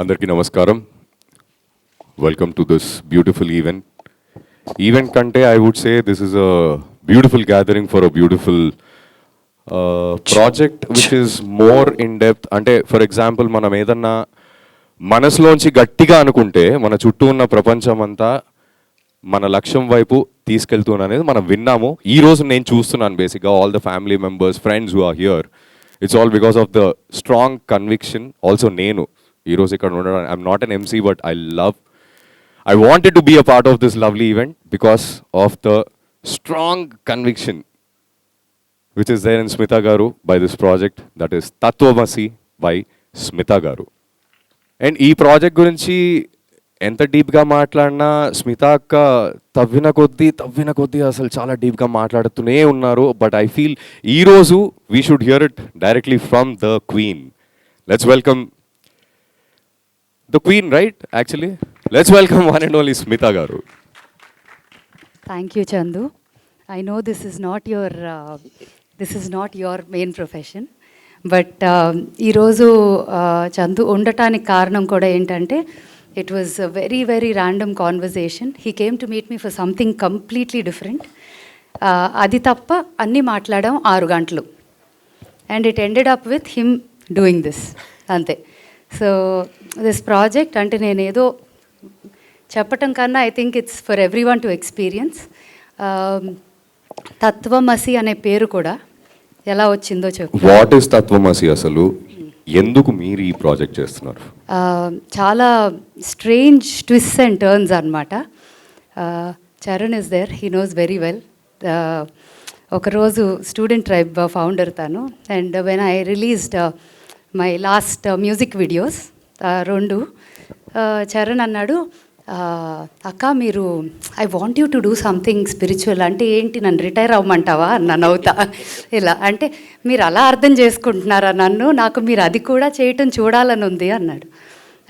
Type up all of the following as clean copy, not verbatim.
అందరికీ నమస్కారం. Welcome to this beautiful event. Event కంటే I would say this is a beautiful gathering for a beautiful project which is more in depth. అంటే for example మనం ఏదన్నా మనసులోంచి గట్టిగా అనుకుంటే మన చుట్టూ ఉన్న ప్రపంచం అంతా మన లక్ష్యం వైపు తీసుకెళ్తున్నది మనం విన్నాము. ఈ రోజు నేను చూస్తున్నాను బేసిక్గా all the family members, friends who are here. It's all because of the strong conviction. Also నేను ఈరోజు ఇక్కడ ఉండడం, I'm not an MC but I wanted to be a part of this lovely event because of the strong conviction which is there in Smita Garu by this project, that is Tatvamasi by Smita Garu. And ఈ project గురించి ఎంత డీప్గా మాట్లాడినా స్మిత అక్క తవ్విన కొద్దీ అసలు చాలా డీప్గా మాట్లాడుతూనే ఉన్నారు. బట్ ఐ ఫీల్ ఈరోజు we should here it directly from the queen. Let's welcome the queen, right? Actually, let's welcome one and only Smita Garu. Thank you, Chandu. I know this is not your main profession, but ఈరోజు చందు ఉండటానికి కారణం కూడా ఏంటంటే it was a very very random conversation. He came to meet me for something completely different. అది తప్ప అన్నీ మాట్లాడాం 6 గంటలు, and it ended up with him doing this. అంతే. సో దిస్ ప్రాజెక్ట్ అంటే నేను ఏదో చెప్పటం కన్నా I think it's for every one to experience. తత్వమసి అనే పేరు కూడా ఎలా వచ్చిందో చెప్పు. వాట్ ఈస్ తత్వమసి అసలు? ఎందుకు మీరు ఈ ప్రాజెక్ట్ చేస్తున్నారు? చాలా స్ట్రేంజ్ ట్విస్ట్ అండ్ టర్న్స్ అనమాట. Charan is there, he knows very well. ఒకరోజు స్టూడెంట్ ట్రైబ్ ఫౌండర్ తను, and when I released my last music videos 2, Charan అన్నాడు, అక్క మీరు I want you to do something spiritual. అంటే ఏంటి, నన్ను రిటైర్ అవ్వమంటావా అన్న నవ్వుతా. ఇలా అంటే మీరు అలా అర్థం చేసుకుంటున్నారా నన్ను, నాకు మీరు అది కూడా చేయటం చూడాలని ఉంది అన్నాడు.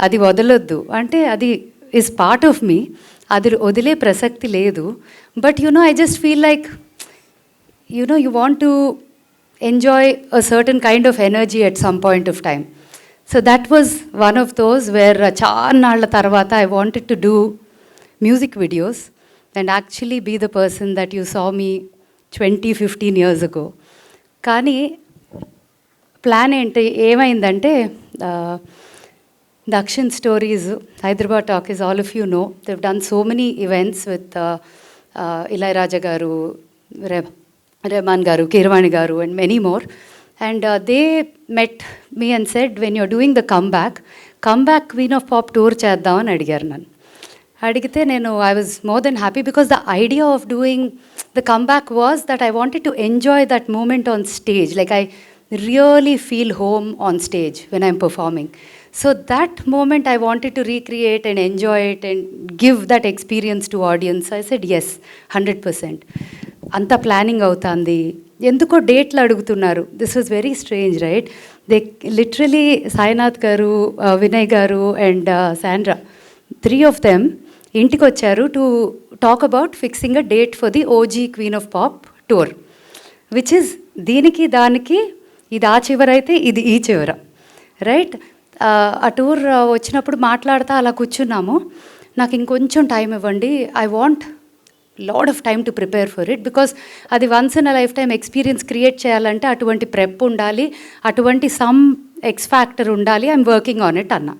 అది వదలొద్దు అంటే అది ఈజ్ పార్ట్ ఆఫ్ మీ, అది వదిలే ప్రసక్తి లేదు. But I just feel like you want to enjoy a certain kind of energy at some point of time. So that was one of those where chaannaalla tarvata I wanted to do music videos and actually be the person that you saw me 15 years ago. Kani plan enti emaindante Dakshin Stories, Hyderabad Talk, is all of you know. They've done so many events with Ilayaraja garu, Rahman Garu, Kirvani Garu, and many more. And they met me and said, when you're doing the comeback Queen of Pop tour చేద్దాం అని అడిగారు నన్ను. అడిగితే I was more than happy because the idea of doing the comeback was that I wanted to enjoy that moment on stage. Like I really feel home on stage when I'm performing. So that moment I wanted to recreate and enjoy it and give that experience to audience. I said yes, 100%. అంతా planning అవుతుంది. ఎందుకో డేట్లు అడుగుతున్నారు. This was very strange, right? They literally Sainath గారు, వినయ్ గారు and Sandra, 3 of them ఇంటికి వచ్చారు to talk about fixing a date for the OG queen of pop tour, which is దీనికి దానికి ఇది ఆ చివరైతే ఇది ఈ చివర, రైట్? ఆ టూర్ వచ్చినప్పుడు మాట్లాడుతూ అలా కూర్చున్నాము. నాకు ఇంకొంచెం టైం ఇవ్వండి, I want lot of time to prepare for it, because అది once in a lifetime experience create చేయాలంటే అటువంటి ప్రెప్ ఉండాలి, అటువంటి సమ్ ఎక్స్ ఫ్యాక్టర్ ఉండాలి. ఐఎమ్ వర్కింగ్ ఆన్ ఇట్ అన్న.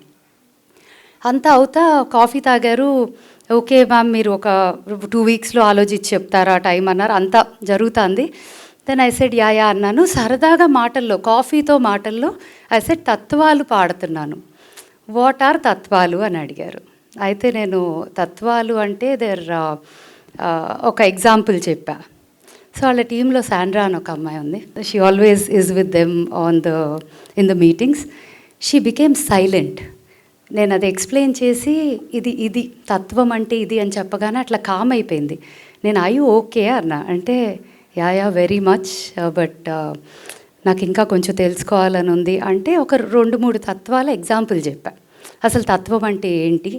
అంతా అవుతా కాఫీ తాగారు. ఓకే మ్యామ్, మీరు ఒక 2 weeksలో ఆలోచించి చెప్తారా టైం అన్నారు. అంతా జరుగుతుంది. దెన్ ఐ సెడ్ యా అన్నాను. సరదాగా మాటల్లో, కాఫీతో మాటల్లో ఐ సెడ్ తత్వాలు పాడుతున్నాను. వాట్ ఆర్ తత్వాలు అని అడిగారు. అయితే నేను తత్వాలు అంటే ఒక ఎగ్జాంపుల్ చెప్పా. సో వాళ్ళ టీంలో శాండ్రా అని ఒక అమ్మాయి ఉంది. She always is with them in the meetings. She became silent. నేను అది ఎక్స్ప్లెయిన్ చేసి ఇది తత్వం అంటే ఇది అని చెప్పగానే అట్లా కామ్ అయిపోయింది. నేను ఓకే అన్నా. అంటే యా వెరీ మచ్, బట్ నాకు ఇంకా కొంచెం తెలుసుకోవాలని ఉంది అంటే ఒక 2-3 తత్వాల ఎగ్జాంపుల్ చెప్పా. అసలు తత్వం అంటే ఏంటి,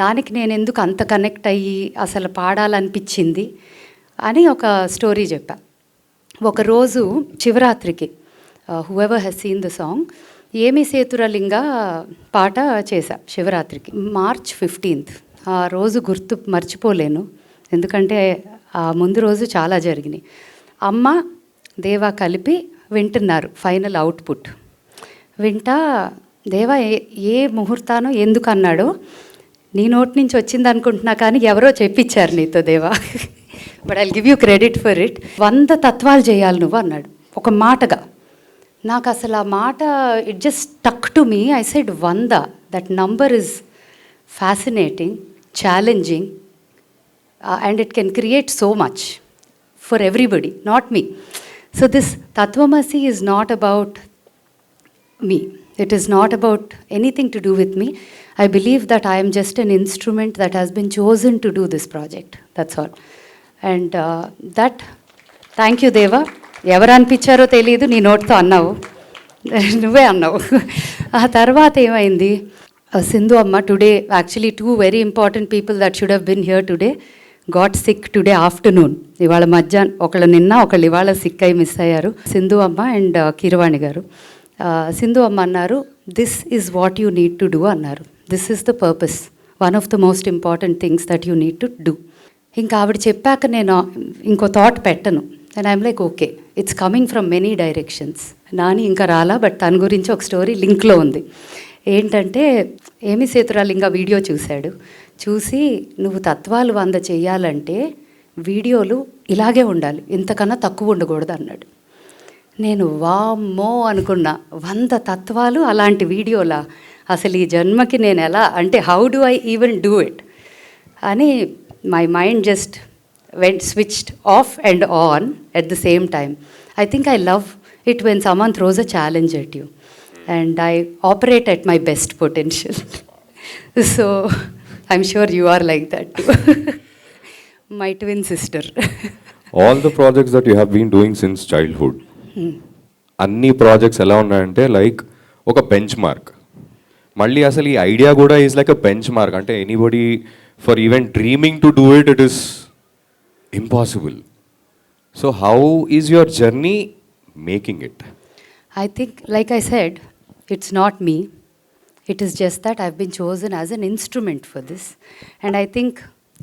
దానికి నేను ఎందుకు అంత కనెక్ట్ అయ్యి అసలు పాడాలనిపించింది అని ఒక స్టోరీ చెప్పా. ఒకరోజు శివరాత్రికి, whoever has seen the song, ఏమి సేతురలింగ పాట చేశా శివరాత్రికి మార్చ్ 15th. ఆ రోజు గుర్తు మర్చిపోలేను, ఎందుకంటే ఆ ముందు రోజు చాలా జరిగినాయి. అమ్మ దేవా కలిపి వింటున్నారు ఫైనల్ అవుట్పుట్. వింటా దేవా ఏ ముహూర్తానో ఎందుకు అన్నాడో నీ నోటి నుంచి వచ్చింది అనుకుంటున్నా, కానీ ఎవరో చెప్పించారు నీతో దేవా. But I'll give you credit for it. 100 తత్వాలు చేయాలి నువ్వు అన్నాడు ఒక మాటగా. నాకు అసలు ఆ మాట it just stuck to me. I said 100. That number is fascinating, challenging, and it can create so much for everybody, not me. So this Tattvamasi is not about me. It is not about anything to do with me. I believe that I am just an instrument that has been chosen to do this project. That's all. And that, thank you Deva. ఎవరు అనిపించారో తెలియదు, నీ నోటితో అన్నావు, నువ్వే అన్నావు. ఆ తర్వాత ఏమైంది, సింధు అమ్మ today, actually 2 very important people that should have been here today got sick today afternoon. ఇవాళ మధ్యాహ్నం, ఒకళ్ళు నిన్న ఒకళ్ళు ఇవాళ సిక్ అయి మిస్ అయ్యారు, సింధు అమ్మ అండ్ కీరవాణి గారు. సింధు అమ్మ అన్నారు, this is what you need to do అన్నారు. This is the purpose, one of the most important things that you need to do. ఇంకా ఆవిడ చెప్పాక నేను ఇంకో థాట్ పెట్టను. And I'm like okay, it's coming from many directions. Nani ఇంకా రాలా, but తన గురించి ఒక స్టోరీ లింక్లో ఉంది. ఏంటంటే ఏమి సేతురాలింగ వీడియో చూశాడు, చూసి నువ్వు తత్వాలు 100 చేయాలంటే వీడియోలు ఇలాగే ఉండాలి, ఇంతకన్నా తక్కువ ఉండకూడదు అన్నాడు. నేను వామ్మో అనుకున్నా, 100 తత్వాలు అలాంటి వీడియోలా, అసలు ఈ జన్మకి నేను ఎలా, అంటే how do I even do it అని my mind just went switched off and on at the same time. I think I love it when someone throws a challenge at you and I operate at my best potential. So I'm sure you are like that to my twin sister. All the projects that you have been doing since childhood, అన్ని projects ఎలా ఉన్నాయంటే like ఒక bench mark. మళ్ళీ అసలు ఈ idea కూడా is like a benchmark. అంటే anybody for even dreaming to do it, it is impossible. So how is your journey making it? I think, like I said, it's not me. It is just that I've been chosen as an instrument for this. And I think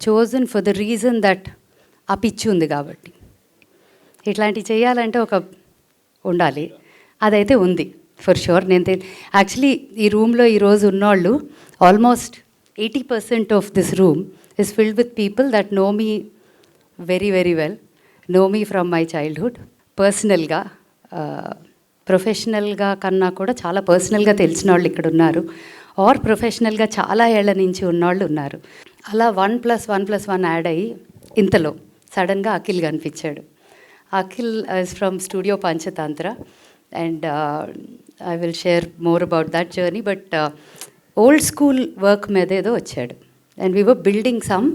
chosen for the reason that ఆ పిచ్చి ఉంది కాబట్టి. ఇట్లాంటివి చేయాలంటే ఒక ఉండాలి, అదైతే ఉంది ఫర్ షూర్. నేను యాక్చువల్లీ ఈ రూమ్లో ఈరోజు ఉన్నోళ్ళు almost 80% of this room is filled with people that know me very very well, know me from my childhood. పర్సనల్గా, ప్రొఫెషనల్గా కన్నా కూడా చాలా పర్సనల్గా తెలిసిన వాళ్ళు ఇక్కడ ఉన్నారు, ఆర్ ప్రొఫెషనల్గా చాలా ఏళ్ల నుంచి ఉన్నవాళ్ళు ఉన్నారు. అలా 1+1+1 యాడ్ అయ్యి ఇంతలో సడన్గా అఖిల్ కనిపించాడు. Akhil is from Studio Panchatantra, and I will share more about that journey. But old school work మీద ఏదో వచ్చాడు, and we were building some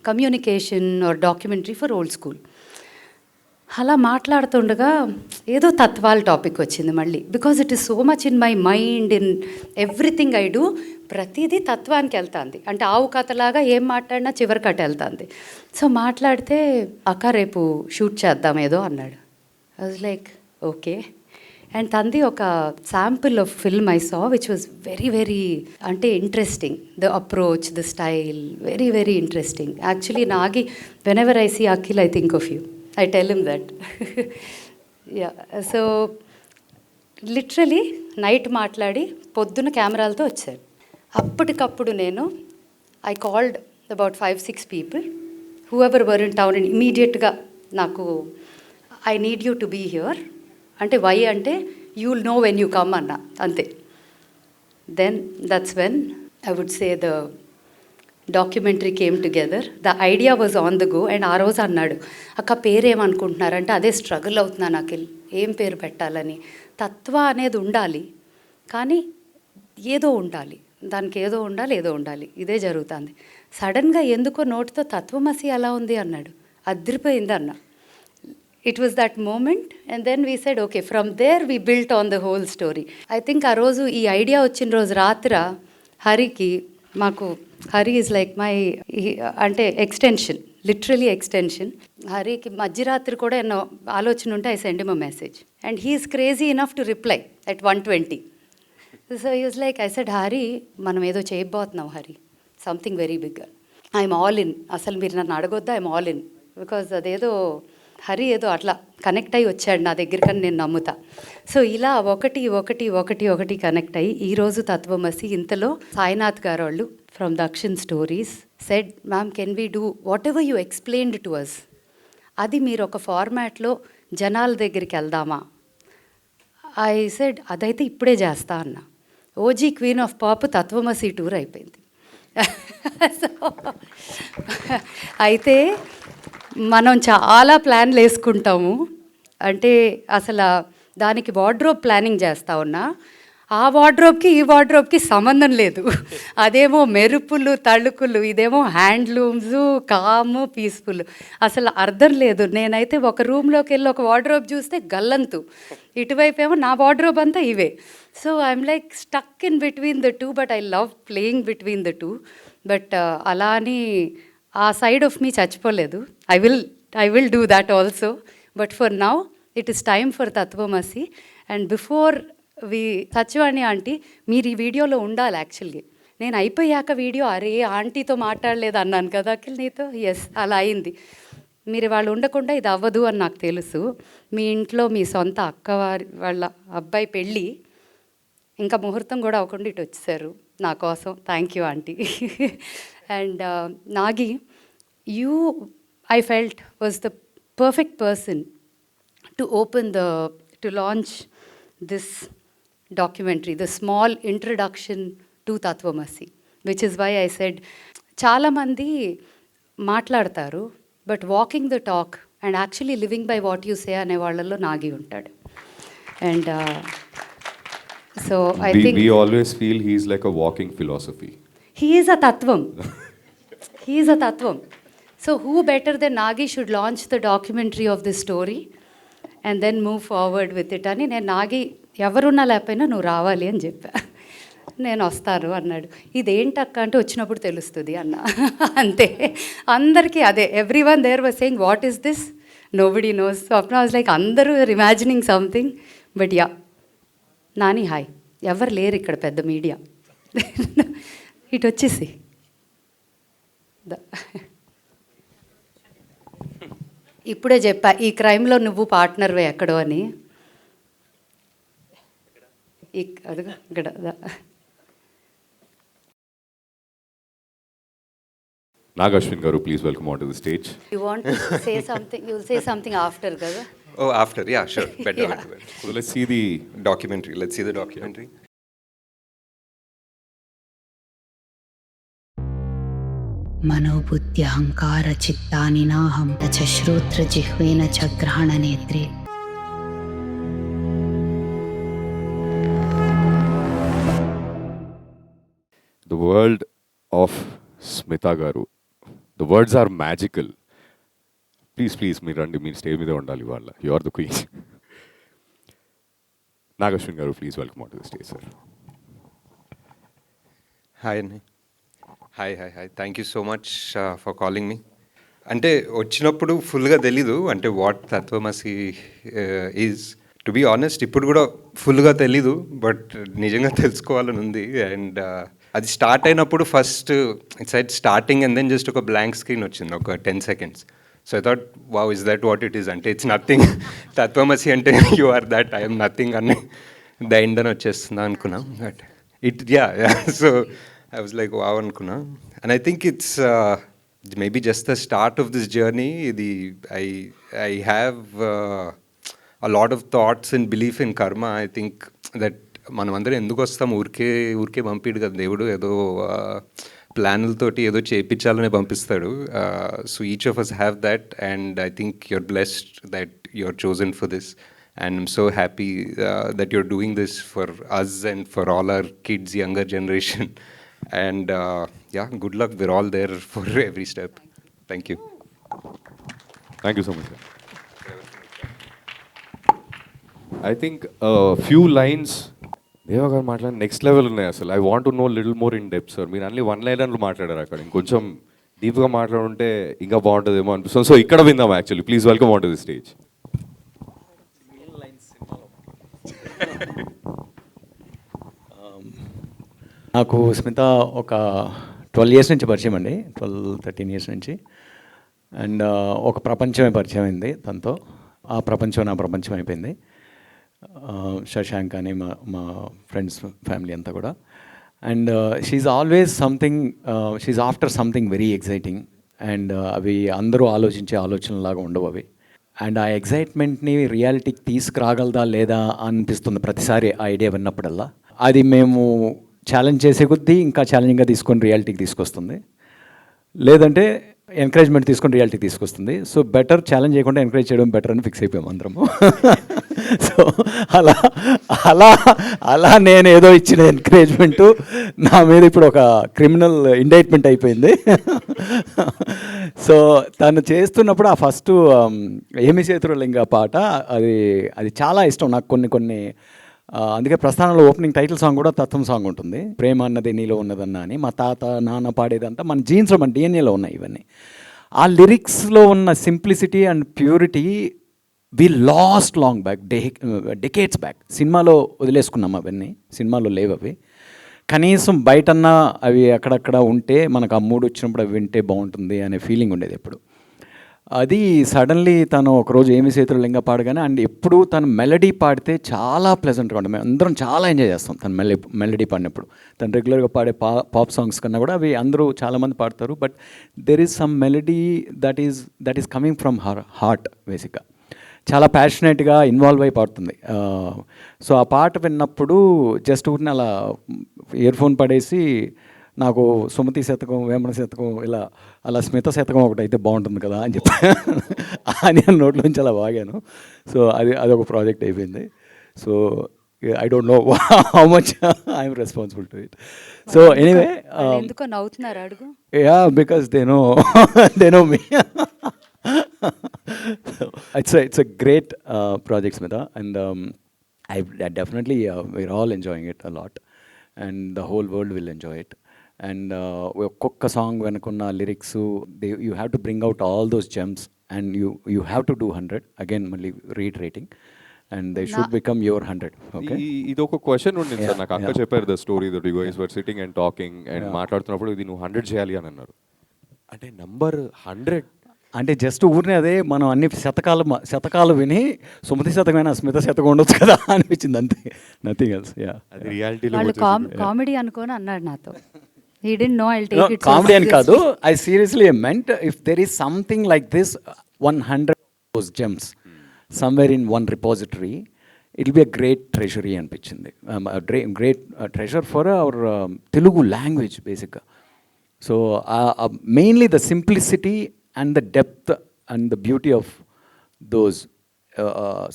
communication or documentary for old school. అలా మాట్లాడుతుండగా ఏదో తత్వాల టాపిక్ వచ్చింది మళ్ళీ, because it is so much in my mind, in everything I do, ప్రతిదీ తత్వానికి వెళ్తుంది. అంటే ఆవు కథలాగా ఏం మాట్లాడినా చివరి కథ వెళ్తుంది. సో మాట్లాడితే అక్క రేపు షూట్ చేద్దాం ఏదో అన్నాడు. I was like okay. And తంది ఒక sample of film I saw which was very very అంటే interesting, the approach, the style, very very interesting. Actually Nagi whenever I see Akhil I think of you. I tell him that. Yeah. So literally night మాట్లాడి పొద్దున కెమెరాలతో వచ్చారు. అప్పటికప్పుడు నేను I called about 5-6 people whoever were in town, and ఇమీడియట్గా నాకు I need you to be here అంటే why అంటే you will know when you come అన్న, అంతే. Then that's when I would say the documentary came together. The idea was on the go. And ఆ రోజు అన్నాడు, అక్క పేరేమనుకుంటున్నారంటే అదే స్ట్రగుల్ అవుతున్నాను అఖిల్, ఏం పేరు పెట్టాలని. తత్వ అనేది ఉండాలి, కానీ ఏదో ఉండాలి, దానికి ఏదో ఉండాలి, ఇదే జరుగుతుంది. సడన్గా ఎందుకో నోటితో తత్వమసి అలా ఉంది అన్నాడు, అదిరిపోయింది అన్న. It was that moment. And then we said okay, from there we built on the whole story. I think ఆ రోజు ఈ ఐడియా వచ్చిన రోజు రాత్ర హరికి, మాకు హరి ఈజ్ లైక్ మై అంటే ఎక్స్టెన్షన్, లిటరలీ ఎక్స్టెన్షన్. హరికి మధ్యరాత్రి కూడా ఎన్నో ఆలోచన ఉంటే I send him a message and he's crazy enough to reply at 1:20. So use like I said, Hari మనం ఏదో చేయబోతున్నాం Hari, something very big. I'm all in. అసలు మీరు నన్ను అడగొద్దా, ఐఎమ్ ఆల్ ఇన్. బికాజ్ అదేదో హరి ఏదో అట్లా కనెక్ట్ అయ్యి వచ్చాడు నా దగ్గరికని నేను నమ్ముతా. సో ఇలా ఒకటి కనెక్ట్ అయ్యి ఈరోజు తత్వమసి. ఇంతలో సాయినాథ్ గారు వాళ్ళు from Dakshin Stories said, ma'am can we do whatever you explained to us, అది మీరు ఒక ఫార్మాట్లో జనాల దగ్గరికి వెళ్దామా. ఐ సెడ్ అదైతే ఇప్పుడే చేస్తా అన్న. ఓజీ క్వీన్ ఆఫ్ పాప్ తత్వమసి టూర్ అయిపోయింది. సో అయితే మనం చాలా ప్లాన్లు వేసుకుంటాము. అంటే అసలు దానికి వార్డ్రోబ్ ప్లానింగ్ చేస్తా ఉన్నా, ఆ వార్డ్రోబ్కి ఈ వార్డ్రోబ్కి సంబంధం లేదు. అదేమో మెరుపులు తళుకులు, ఇదేమో హ్యాండ్లూమ్స్ కాము పీస్ఫుల్, అసలు అర్థం లేదు. నేనైతే ఒక రూమ్లోకి వెళ్ళి ఒక వార్డ్రోబ్ చూస్తే గల్లంతు, ఇటువైపు ఏమో నా వార్డ్రోబ్ అంతా ఇవే. So I'm like stuck in between the two, but I love playing between the two. But అలా అని ఆ సైడ్ ఆఫ్ మీ చచ్చిపోలేదు. I will do that also. But for now it is time for Tattvamasi. And before Satyavani aunty, మీరు ఈ వీడియోలో ఉండాలి. యాక్చువల్గా నేను అయిపోయాక వీడియో, అరే ఆంటీతో మాట్లాడలేదు అన్నాను కదా అఖిల్ నీతో. ఎస్, అలా అయింది. మీరు వాళ్ళు ఉండకుండా ఇది అవ్వదు అని నాకు తెలుసు. మీ ఇంట్లో మీ సొంత అక్కవారి వాళ్ళ అబ్బాయి పెళ్ళి, ఇంకా ముహూర్తం కూడా అవ్వకుండా ఇటు వచ్చేసారు నా కోసం. Thank you aunty. And Nagi, you I felt was the perfect person to launch this documentary, the small introduction to Tatvamasi, which is why I said, చాలా మంది మాట్లాడతారు, but walking the talk and actually living by what you say అనే వాళ్ళల్లో నాగి ఉంటాడు. And so I think we always feel he is like a walking philosophy. he is a tatvam. He is a tatvam. So who better than Nagi should launch the documentary of this story and then move forward with it అని నేను నాగి ఎవరున్నా లేకపోయినా నువ్వు రావాలి అని చెప్పా. నేను వస్తాను అన్నాడు. ఇదేంటక్క అంటే వచ్చినప్పుడు తెలుస్తుంది అన్న. అంతే, అందరికీ అదే. Everyone there was saying what is this, nobody knows. Swapna was like అందరూ imagining something. But yeah Nani hi, ఎవరు లేరు ఇక్కడ పెద్ద మీడియా. ఇటు వచ్చేసి ఇప్పుడే చెప్పా ఈ క్రైమ్లో నువ్వు పార్ట్నర్వే ఎక్కడో అని. అదిగో ఇక్కడ. Nagashwin garu, please welcome onto the stage. You want to say something? You'll say something after, kada? Oh, after, yeah, sure. Better. Yeah. Better. So let's see the Documentary. Let's see the documentary. మనోబుద్ధ్యహంకార చిత్తాని నాహం న చ శ్రోత్ర జిహ్వేన చ గ్రహణ నేత్రే. the world of Smita garu. The words are magical. Please మీరు రండి, మీరు stage మీద ఉండాలి వాళ్ళ. You are the queen. Nagashwin garu, please welcome onto the stage, sir. Hi, Anni. Hi. Thank you so much for calling me. అంటే వచ్చినప్పుడు ఫుల్గా తెలీదు అంటే వాట్ తత్వమసి ఈజ్. టు బీ ఆనెస్ట్ ఇప్పుడు కూడా ఫుల్గా తెలీదు, బట్ నిజంగా తెలుసుకోవాలని ఉంది. అండ్ అది స్టార్ట్ అయినప్పుడు first it's at starting and then just ఒక బ్లాంక్ స్క్రీన్ వచ్చింది, ఒక 10 seconds. So I thought wow, is that what it is అంటే ఇట్స్ నథింగ్. తత్వమసి అంటే you are that, I'm nothing అని ద ఎండ్ అని వచ్చేస్తుందా అనుకున్నా. But so I was like, wow, అనుకున్నా. And I think it's maybe just the start of this journey. I have a lot of thoughts and belief in karma. I think that మనం అందరం ఎందుకు వస్తాం, ఊరికే పంపిడు కదా దేవుడు, ఏదో ప్లాన్లతోటి ఏదో చేయించాలని పంపిస్తాడు. So each of us have that, and I think you're blessed that you're chosen for this. And I'm so happy that you're doing this for us and for all our kids, younger generation. And yeah, good luck. We're all there for every step. Thank you. Thank you so much, sir. I think a few lines దేవా గారు మాట్లాడిన next level ఉన్నాయి అసలు. I want to know little more in depth sir. మీరు అన్ని 1 liner మాట్లాడారు అక్కడ, ఇంకొంచెం డీప్గా మాట్లాడుంటే ఇంకా బాగుంటుందేమో అనిపిస్తుంది. సో ఇక్కడ విందాం actually. Please welcome on to the stage. నాకు స్మిత ఒక 12 ఇయర్స్ నుంచి పరిచయం అండి, 12-13 ఇయర్స్ నుంచి. అండ్ ఒక ప్రపంచమే పరిచయం అయింది తనతో. ఆ ప్రపంచం నా ప్రపంచం అయిపోయింది. శశాంక్ అని మా ఫ్రెండ్స్ ఫ్యామిలీ అంతా కూడా. And she's always something, she's after something very exciting. And అవి అందరూ ఆలోచించే ఆలోచనలాగా ఉండవు అవి. అండ్ ఆ ఎగ్జైట్మెంట్ని రియాలిటీకి తీసుకురాగలదా లేదా అనిపిస్తుంది ప్రతిసారి ఆ ఐడియా విన్నప్పుడల్లా. అది మేము ఛాలెంజ్ చేసే కొద్దీ ఇంకా ఛాలెంజింగ్గా తీసుకొని రియాలిటీకి తీసుకొస్తుంది, లేదంటే ఎంకరేజ్మెంట్ తీసుకొని రియాలిటీకి తీసుకొస్తుంది. సో బెటర్ ఛాలెంజ్ చేయకుండా ఎంకరేజ్ చేయడం బెటర్ అని ఫిక్స్ అయిపోయాం అందరము. సో అలా అలా అలా నేను ఏదో ఇచ్చిన ఎంకరేజ్మెంటు నా మీద ఇప్పుడు ఒక క్రిమినల్ ఇండైట్మెంట్ అయిపోయింది. సో తను చేస్తున్నప్పుడు ఆ ఫస్ట్ ఏమి చేతురులింగ పాట అది చాలా ఇష్టం నాకు. కొన్ని అందుకే ప్రస్థానంలో ఓపెనింగ్ టైటిల్ సాంగ్ కూడా తత్వం సాంగ్ ఉంటుంది. ప్రేమ అన్నది నీలో ఉన్నదన్న అని మా తాత నాన్న పాడేదంతా మన జీన్స్లో మన డిఎన్ఏలో ఉన్నాయి ఇవన్నీ. ఆ లిరిక్స్లో ఉన్న simplicity and purity we lost long back, decades back. సినిమాలో వదిలేసుకున్నాం అవన్నీ, సినిమాలో లేవు అవి. కనీసం బయటన్నా అవి అక్కడక్కడ ఉంటే మనకు ఆ మూడు వచ్చినప్పుడు అవి వింటే బాగుంటుంది అనే ఫీలింగ్ ఉండేది ఎప్పుడు. అది సడన్లీ తను ఒకరోజు ఏమి చేతులు లింగ పాడగానే, అండ్ ఎప్పుడు తను మెలడీ పాడితే చాలా ప్లెజెంట్గా ఉంటుంది. మేము అందరం చాలా ఎంజాయ్ చేస్తాం తను మెలడీ పాడినప్పుడు. తను రెగ్యులర్గా పాడే పాప్ సాంగ్స్ కన్నా కూడా అవి అందరూ చాలామంది పాడతారు. But there is some melody that is coming from her heart బేసిక్గా. చాలా ప్యాషనేట్గా ఇన్వాల్వ్ అయి పాడుతుంది. సో ఆ పాట విన్నప్పుడు జస్ట్ ఊరిని అలా ఇయర్ ఫోన్ పడేసి నాకు సుమతి శతకం, వేమన శతకం, ఇలా అలా స్మిత శతకం ఒకటి అయితే బాగుంటుంది కదా అని చెప్పి అని నోట్లోంచి అలా వాగాను. సో అదొక ప్రాజెక్ట్ అయిపోయింది. So I don't know how much I'm responsible to it. So anyway, ఎందుకో నవ్వుతున్నారు అడుగు. Yeah, because they know me. It's a great project, Smita, and I definitely we're all enjoying it a lot, and the whole world will enjoy it. And ఒక్కొక్క song వెనుకున్న lyrics, you have to bring out all those gems, and you have to do 100 again, మళ్ళీ reiterating, and they should become your 100. Okay, ఇది ఒక question ఉండింది sir నాకు. అక్క చెప్పారు the story that you guys were sitting and talking and మాట్లాడుతున్నప్పుడు ఇది నువ్వు 100 చేయాలి అని అన్నారు. అంటే నంబర్ 100 అంటే జస్ట్ ఊరినే అదే మనం అన్ని శతకాలు విని సుమతి శతకమైన స్మిత శతకం ఉండొచ్చు కదా అనిపించింది, అంతే, నథింగ్ ఎల్స్. యా, అది రియాలిటీలో వాళ్ళు కామెడీ అనుకోని అన్నాడు నాతో. He didn't know I'll take it so comedy అని కాదు, seriously. I seriously meant if there is something like this 100 those gems somewhere in one repository, it will be a great treasury అనిపించింది. Great treasure for our Telugu language basically. So mainly the simplicity and the depth and the beauty of those,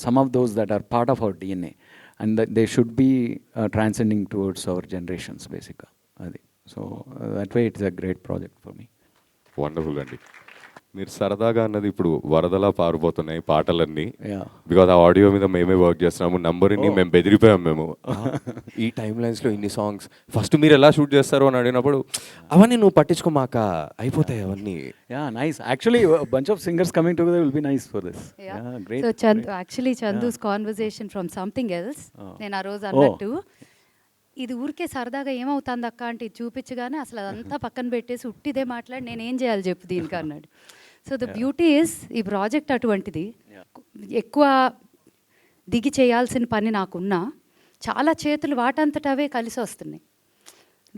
some of those that are part of our DNA, and that they should be transcending towards our generations basically. So that way it's a great project for me. Wonderful అండి. మీరు సరదాగా అన్నది ఇప్పుడు వరదలా పారిపోతున్నాయి పాటలన్నీ. Yeah. Because ఆ audio మీద మేమే work చేస్తున్నాము. నంబర్ని మేము బెదిరిపోయాం మేము. ఈ టైమ్ లైన్స్లో ఇన్ని సాంగ్స్ ఫస్ట్ మీరు ఎలా షూట్ చేస్తారు అని అడిగినప్పుడు అవన్నీ నువ్వు పట్టించుకోమాక అయిపోతాయి అవన్నీ. Yeah, nice. Actually, a bunch of singers coming together will be nice for this. Yeah. Great. So Chandu's conversation from something else. నేను ఆ రోజు అన్నట్టు ఇది ఊరికే సరదాగా ఏమవుతుంది అక్క అంటే ఇది చూపించగానే అసలు అదంతా పక్కన పెట్టేసి ఉట్టిదే మాట్లాడి నేను ఏం చేయాలి చెప్పు దీనికి అన్నాడు. సో ద బ్యూటీ ఈస్ ఈ ప్రాజెక్ట్ అటువంటిది. ఎక్కువ దిగి చేయాల్సిన పని నాకున్నా చాలా చేతులు వాటంతటవే కలిసి వస్తున్నాయి.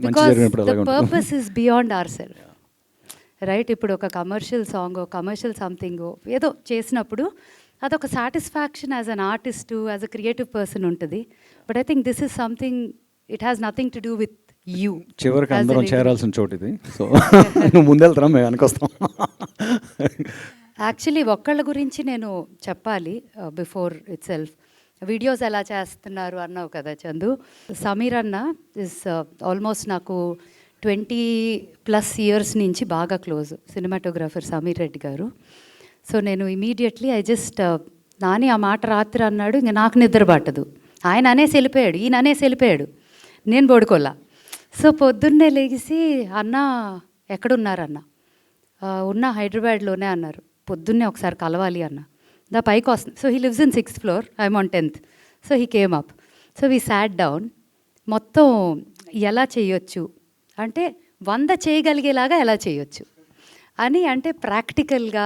Because the purpose is beyond our self, right? ఇప్పుడు ఒక కమర్షియల్ సాంగ్, కమర్షియల్ సంథింగ్ ఏదో చేసినప్పుడు అదొక satisfaction as an artist, as a creative person ఉంటుంది. But I think this is something, it has nothing to do with you. చివరికి అందరం చేరాల్సిన చోటు ఇది. సో నువ్వు ముందెళ్తాం, మేము వెనకొస్తాం. యాక్చువల్లీ ఒక్కళ్ళ గురించి నేను చెప్పాలి బిఫోర్ ఇట్ సెల్ఫ్. వీడియోస్ ఎలా చేస్తున్నారు అన్నావు కదా చందు. సమీర్ అన్న ఇస్ ఆల్మోస్ట్ నాకు 20+ ఇయర్స్ నుంచి బాగా క్లోజ్ సినిమాటోగ్రాఫర్ సమీర్ రెడ్డి గారు. సో నేను ఇమీడియట్లీ నాని ఆ మాట రాత్రి అన్నాడు, ఇంక నాకు నిద్ర పట్టదు. ఆయన అనేసి వెళ్ళిపోయాడు, ఈయన అనేసి వెళ్ళిపోయాడు, నేను పడుకోలా. సో పొద్దున్నే లేచి అన్న ఎక్కడున్నారన్న, ఉన్న హైదరాబాద్లోనే అన్నారు, పొద్దున్నే ఒకసారి కలవాలి అన్న. పైకి వస్తుంది. So he lives in 6th floor, I'm on 10th. So he came up. So we sat down. మొత్తం ఎలా చేయొచ్చు అంటే 100 చేయగలిగేలాగా ఎలా చేయొచ్చు అని, అంటే ప్రాక్టికల్గా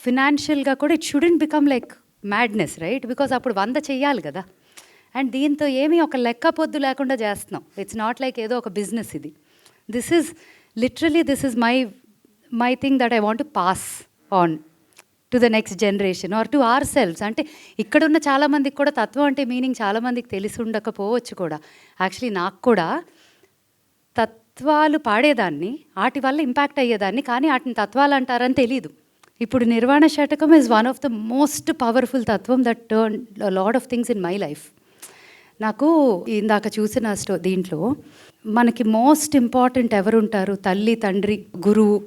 ఫినాన్షియల్గా కూడా it shouldn't become like madness, right? Because అప్పుడు 100 చెయ్యాలి కదా. అండ్ దీంతో ఏమీ ఒక లెక్క పొద్దు లేకుండా చేస్తున్నాం. ఇట్స్ నాట్ లైక్ ఏదో ఒక బిజినెస్ ఇది. This is literally this is my thing that I want to pass on to the next generation or to ourselves. అంటే ఇక్కడున్న చాలామందికి కూడా తత్వం అంటే మీనింగ్ చాలామందికి తెలిసి ఉండకపోవచ్చు కూడా. యాక్చువల్లీ నాకు కూడా తత్వాలు పాడేదాన్ని, వాటి వల్ల ఇంపాక్ట్ అయ్యేదాన్ని, కానీ వాటిని తత్వాలు అంటారని తెలీదు. ఇప్పుడు Nirvana Shatakam is one of the most powerful తత్వం that turn lot of things in my life. నాకు ఇందాక చూసిన దీంట్లో మనకి మోస్ట్ ఇంపార్టెంట్ ఎవరు ఉంటారు? తల్లి, తండ్రి, గురువు,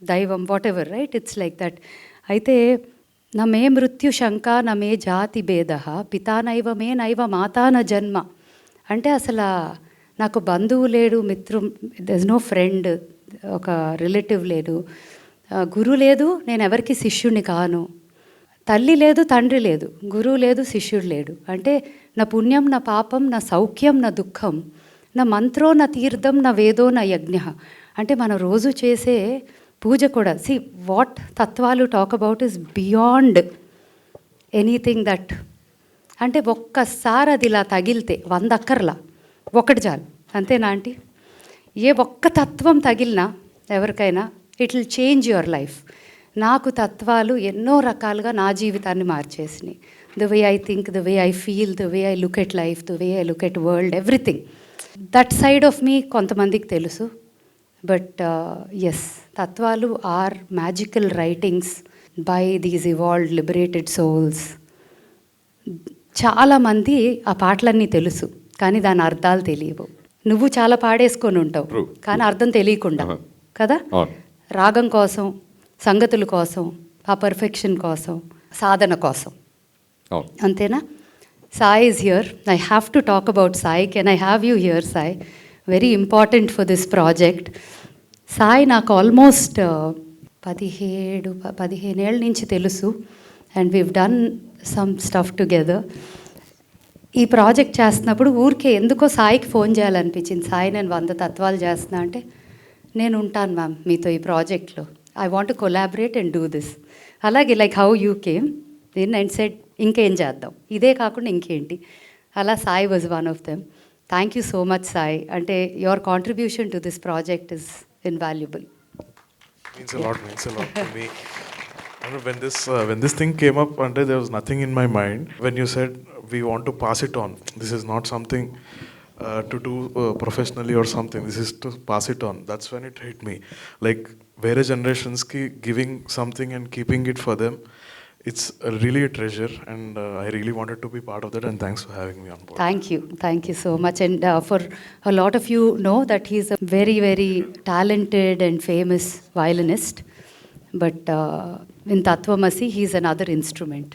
దైవం, what ever, right? It's like that. అయితే నా మే మృత్యు శంక నా మే జాతి భేద పితా నైవ మే నైవ మాతా న జన్మ. అంటే అసలు నాకు బంధువు లేడు, దర్ ఇస్ నో ఫ్రెండ్, ఒక రిలేటివ్ లేడు, గురువు లేదు, నేను ఎవరికి శిష్యుని కాను, తల్లి లేదు, తండ్రి లేదు, గురువు లేదు, శిష్యుడు లేడు. అంటే నా పుణ్యం నా పాపం నా సౌఖ్యం నా దుఃఖం నా మంత్రో నా తీర్థం నా వేదో నా యజ్ఞ. అంటే మనం రోజు చేసే పూజ కూడా వాట్ తత్వాలు talk about is beyond anything that. అంటే ఒక్కసారి అది ఇలా తగిలితే 100 అక్కర్లా, ఒకటి చాలు, అంతేనా ఆంటీ? ఏ ఒక్క తత్వం తగిలినా ఎవరికైనా it will change your life. నాకు తత్వాలు ఎన్నో రకాలుగా నా జీవితాన్ని మార్చేసినాయి. The way I think, the way I feel, the way I look at life, the way I look at world, everything. That side of me కొంతమందికి తెలుసు. బట్ ఎస్, తత్వాలు are magical writings by these evolved liberated souls. చాలామంది ఆ పాటలన్నీ తెలుసు, కానీ దాని అర్థాలు తెలియవు. నువ్వు చాలా పాడేసుకొని ఉంటావు, కానీ అర్థం తెలియకుండా కదా. రాగం కోసం, సంగతుల కోసం, ఆ పర్ఫెక్షన్ కోసం, సాధన కోసం, అంతేనా? Sai is here. I have to talk about Sai. Can I have you here Sai? Very important for this project. Sai నాకు ఆల్మోస్ట్ 15 ఏళ్ళ నుంచి తెలుసు. And weave done some stuff together. ఈ ప్రాజెక్ట్ చేస్తున్నప్పుడు ఊరికే ఎందుకో సాయికి ఫోన్ చేయాలనిపించింది. సాయి, నేను 100 తత్వాలు చేస్తున్నా అంటే, నేను ఉంటాను మ్యామ్ మీతో ఈ ప్రాజెక్ట్లో, I want to collaborate and do this. అలాగే like how you came then and said ఇంకేం చేద్దాం, ఇదే కాకుండా ఇంకేంటి, అలా Sai was one of them. Thank you so much Sai. అంటే your contribution to this project is invaluable. Means a lot to me. I mean, when this thing came up, there was nothing in my mind. When you said we want to pass it on, this is not something to do professionally or something. This is to pass it on. That's when it hit me. Like, where generations ki giving something and keeping it for them, it's really a treasure, and I really wanted to be part of that. And thanks for having me on board. Thank you so much. And for a lot of you know that he's a very, very talented and famous violinist. But in Tatvamasi, he's another instrument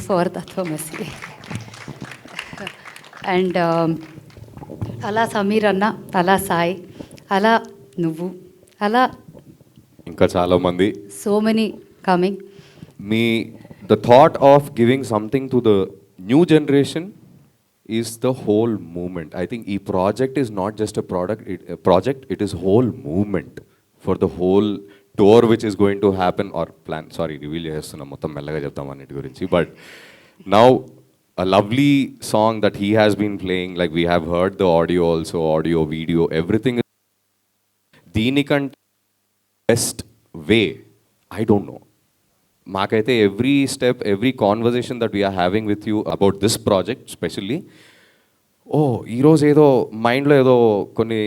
for Tatvamasi. And అలా సమీర్ అన్న, అలా సాయి, అలా నువ్వు, అలా ఇంకా చాలామంది, so many coming. the thought of giving something to the new generation is the whole movement. I think e project is not just a project, it is whole movement for the whole tour which is going to happen or plan. Sorry, reveal chestunna mottham mellaga cheptam anniti gurinchi. But now a lovely song that he has been playing, like we have heard the audio also, audio, video, everything. Deenikante best way, I don't know. మాకైతే every step, every conversation that we're having with you about this project specially, ఈరోజు ఏదో మైండ్లో ఏదో కొన్ని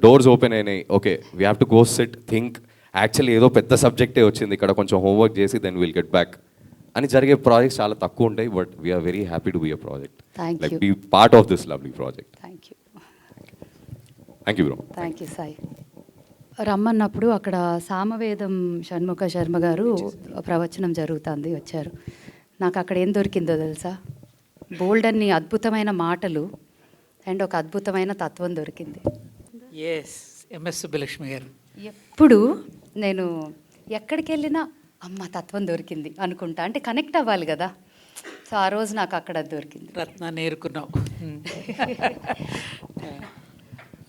doors open అయినాయి. Okay, we have to go sit think, actually ఏదో పెద్ద సబ్జెక్టే వచ్చింది, ఇక్కడ కొంచెం హోంవర్క్ చేసి దెన్ విల్ గెట్ బ్యాక్ అని జరిగే ప్రాజెక్ట్స్ చాలా తక్కువ ఉంటాయి. But we are very happy to be a project, like be part of this lovely project. Thank you bro. Thank you Sai. రమ్మన్నప్పుడు అక్కడ సామవేదం షణ్ముఖ శర్మ గారు ప్రవచనం జరుగుతుంది, వచ్చారు. నాకు అక్కడ ఏం దొరికిందో తెలుసా? బోల్డ్ అన్ని అద్భుతమైన మాటలు అండ్ ఒక అద్భుతమైన తత్వం దొరికింది. ఎంఎస్ సుబ్బలక్ష్మి గారు ఎప్పుడు నేను ఎక్కడికి వెళ్ళినా అమ్మ తత్వం దొరికింది అనుకుంటా, అంటే కనెక్ట్ అవ్వాలి కదా. సో ఆ రోజు నాకు అక్కడ అది దొరికింది. రత్నాన్ని ఏరుకున్నావు.